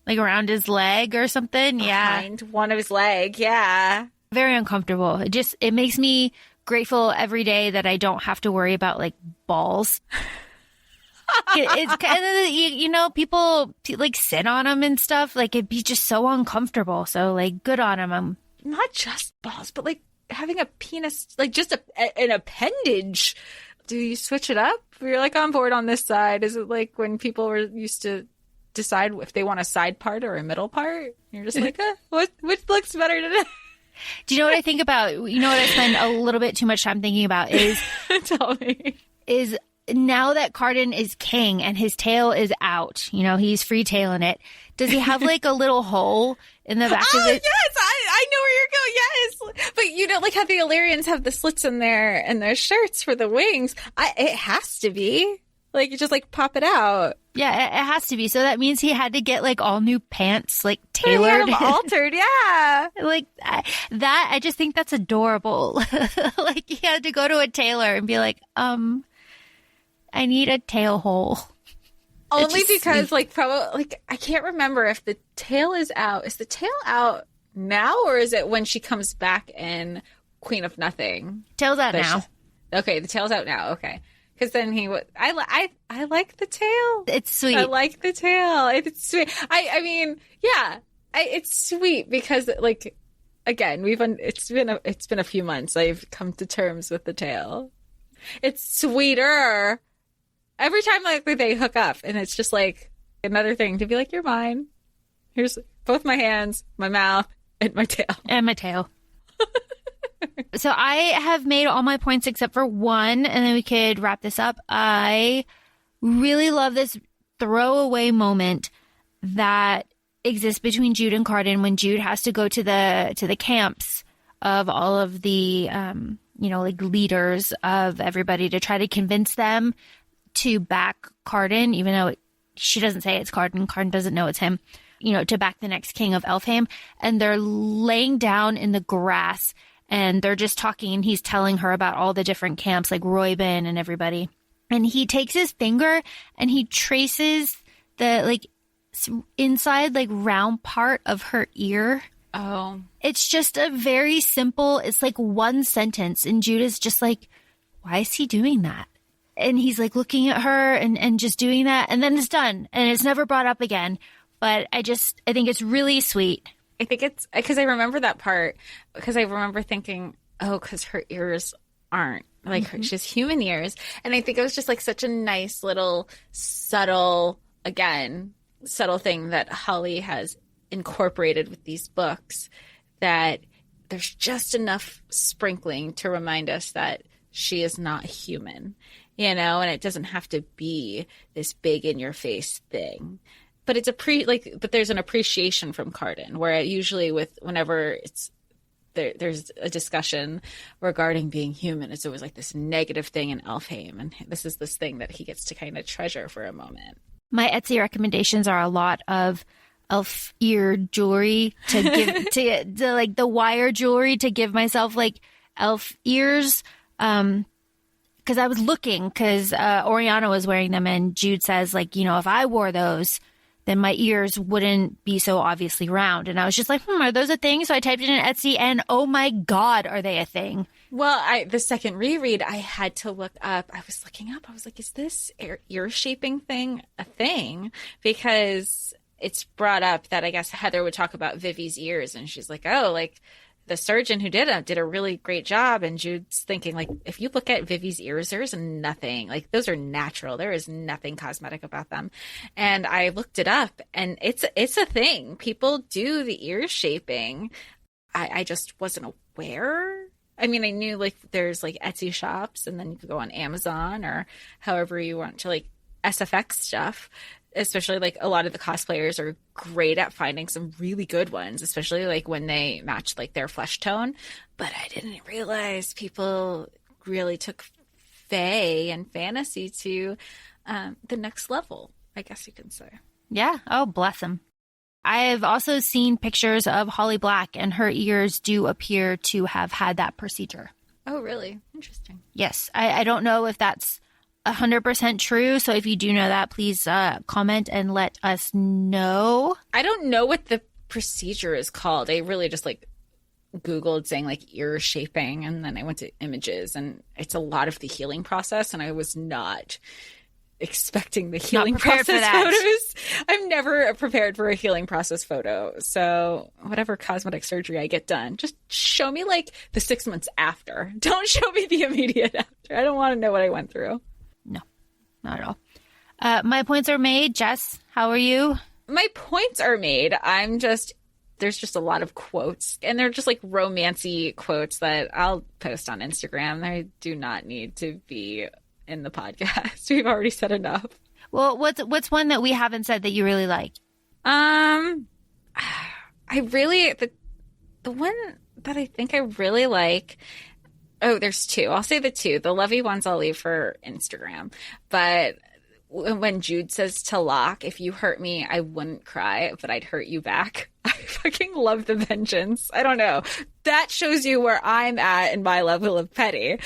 around his leg or something. Behind one of his leg. Yeah. Very uncomfortable. It makes me grateful every day that I don't have to worry about like balls. It's kind of, you know, people like sit on them and stuff. Like it'd be just so uncomfortable. So like good on him. Not just balls, but like having a penis, like just an appendage. Do you switch it up? You're like on board on this side. Is it like when people were used to decide if they want a side part or a middle part? You're just like, which looks better today? Do you know what I think about? You know what I spend a little bit too much time thinking about is tell me. Is now that Cardan is king and his tail is out, you know, he's free tailing it. Does he have like a little hole in the back of it? Yes, I know where you're going. Yes, but you know, like how the Illyrians have the slits in their shirts for the wings. It has to be like you just like pop it out. Yeah, it has to be. So that means he had to get like all new pants, like tailored, altered. Yeah, like that. I just think that's adorable. Like he had to go to a tailor and be like, I need a tail hole. Only because, like, probably, like, I can't remember if the tail is out. Is the tail out now, or is it when she comes back in Queen of Nothing? Tail's out now. Okay, the tail's out now. Okay, because then he would. I like the tail. It's sweet. I like the tail. It's sweet. I mean, yeah, it's sweet because, like, again, it's been a few months. I've come to terms with the tail. It's sweeter. Every time like they hook up, and it's just like another thing to be like, you're mine. Here's both my hands, my mouth, And my tail. And my tail. So I have made all my points except for one, and then we could wrap this up. I really love this throwaway moment that exists between Jude and Cardan when Jude has to go to the camps of all of the, like leaders of everybody to try to convince them to back Cardan, even though she doesn't say it's Cardan. Cardan doesn't know it's him, to back the next king of Elfhame. And they're laying down in the grass and they're just talking, and he's telling her about all the different camps, like Royben and everybody. And he takes his finger and he traces the inside round part of her ear. Oh. It's just a very simple, it's like one sentence. And Jude is just like, why is he doing that? And he's like looking at her and just doing that. And then it's done. And it's never brought up again. But I think it's really sweet. I think it's because I remember that part, because I remember thinking, oh, because her ears aren't like her, she has human ears. And I think it was just like such a nice little subtle thing that Holly has incorporated with these books, that there's just enough sprinkling to remind us that she is not human, and it doesn't have to be this big in your face thing. But it's but there's an appreciation from Cardan, where usually whenever there's a discussion regarding being human, it's always like this negative thing in Elfhame, and this is this thing that he gets to kind of treasure for a moment. My Etsy recommendations are a lot of elf ear jewelry to give to like the wire jewelry to give myself elf ears. Because I was looking, because Oriana was wearing them, and Jude says if I wore those, then my ears wouldn't be so obviously round. And I was just like, are those a thing? So I typed it in Etsy, and oh my God, are they a thing? Well, the second reread, I had to look up. I was looking up. I was like, is this ear shaping thing a thing? Because it's brought up that I guess Heather would talk about Vivi's ears, and she's like, oh, the surgeon who did it did a really great job. And Jude's thinking, if you look at Vivi's ears, there's nothing, those are natural. There is nothing cosmetic about them. And I looked it up, and it's a thing. People do the ear shaping. I just wasn't aware. I mean, I knew there's Etsy shops, and then you could go on Amazon or however you want to SFX stuff. Especially a lot of the cosplayers are great at finding some really good ones, especially when they match their flesh tone. But I didn't realize people really took Fae and fantasy to the next level, I guess you can say. Yeah. Oh, bless them. I have also seen pictures of Holly Black, and her ears do appear to have had that procedure. Oh, really? Interesting. Yes. I don't know if that's 100% true. So if you do know that, please comment and let us know. I don't know what the procedure is called. I really just Googled saying ear shaping, and then I went to images, and it's a lot of the healing process, and I was not expecting the healing process photos. I'm never prepared for a healing process photo. So whatever cosmetic surgery I get done, just show me the 6 months after. Don't show me the immediate after. I don't want to know what I went through. No, not at all. My points are made. Jess, how are you? My points are made. There's just a lot of quotes, and they're just romancy quotes that I'll post on Instagram. They do not need to be in the podcast. We've already said enough. Well, what's one that we haven't said that you really like? I really, the one that I think I really like. Oh, there's two. I'll say the two. The lovey ones I'll leave for Instagram. But when Jude says to Locke, if you hurt me, I wouldn't cry, but I'd hurt you back. I fucking love the vengeance. I don't know. That shows you where I'm at in my level of petty.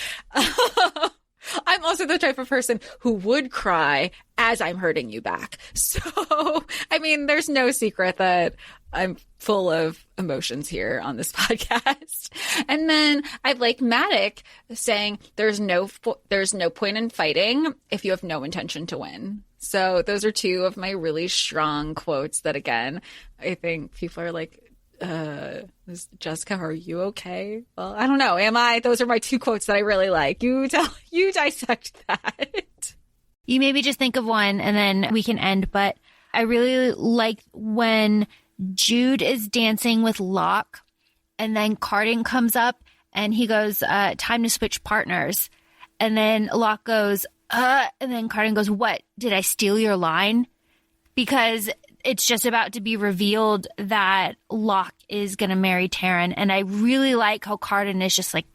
I'm also the type of person who would cry as I'm hurting you back. So, I mean, there's no secret that I'm full of emotions here on this podcast. And then I like Matic saying there's no point in fighting if you have no intention to win. So those are two of my really strong quotes that, again, I think people are like, Jessica, are you okay? Well, I don't know. Am I? Those are my two quotes that I really like. You dissect that. You maybe just think of one and then we can end. But I really like when Jude is dancing with Locke And then Cardan comes up and he goes, time to switch partners. And then Locke goes, and then Cardan goes, what? Did I steal your line? Because it's just about to be revealed that Locke is going to marry Taryn. And I really like how Cardan is just like,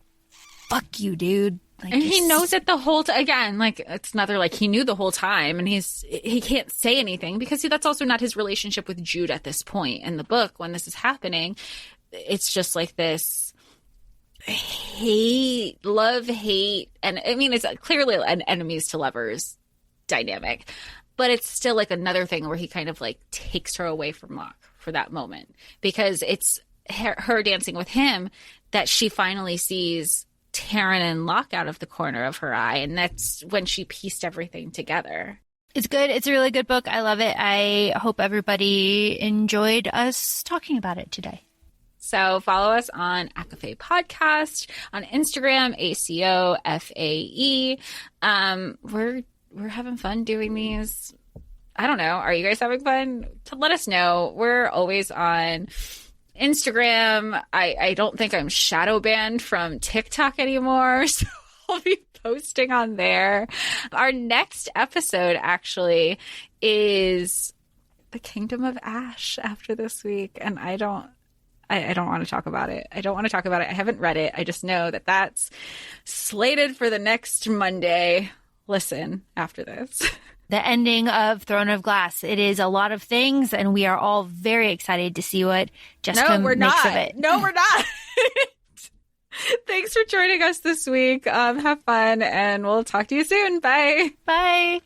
fuck you, dude. Like, and he knows it the whole time. Again, like, it's another, like, he knew the whole time, and he can't say anything because that's also not his relationship with Jude at this point in the book when this is happening. It's just like this hate, love, hate. And I mean, it's clearly an enemies to lovers dynamic, but it's still like another thing where he kind of like takes her away from Locke for that moment, because it's her dancing with him that she finally sees Taryn and Locke out of the corner of her eye. And that's when she pieced everything together. It's good. It's a really good book. I love it. I hope everybody enjoyed us talking about it today. So follow us on ACOFAE Podcast, on Instagram, ACOFAE. We're having fun doing these. I don't know. Are you guys having fun? Let us know. We're always on Instagram. I don't think I'm shadow banned from TikTok anymore, so I'll be posting on there. Our next episode actually is the Kingdom of Ash after this week, and I don't want to talk about it. I don't want to talk about it. I haven't read it. I just know that that's slated for the next Monday. Listen after this. The ending of Throne of Glass. It is a lot of things, and we are all very excited to see what Jessica makes of it. No, we're not. Thanks for joining us this week. Have fun, and we'll talk to you soon. Bye. Bye.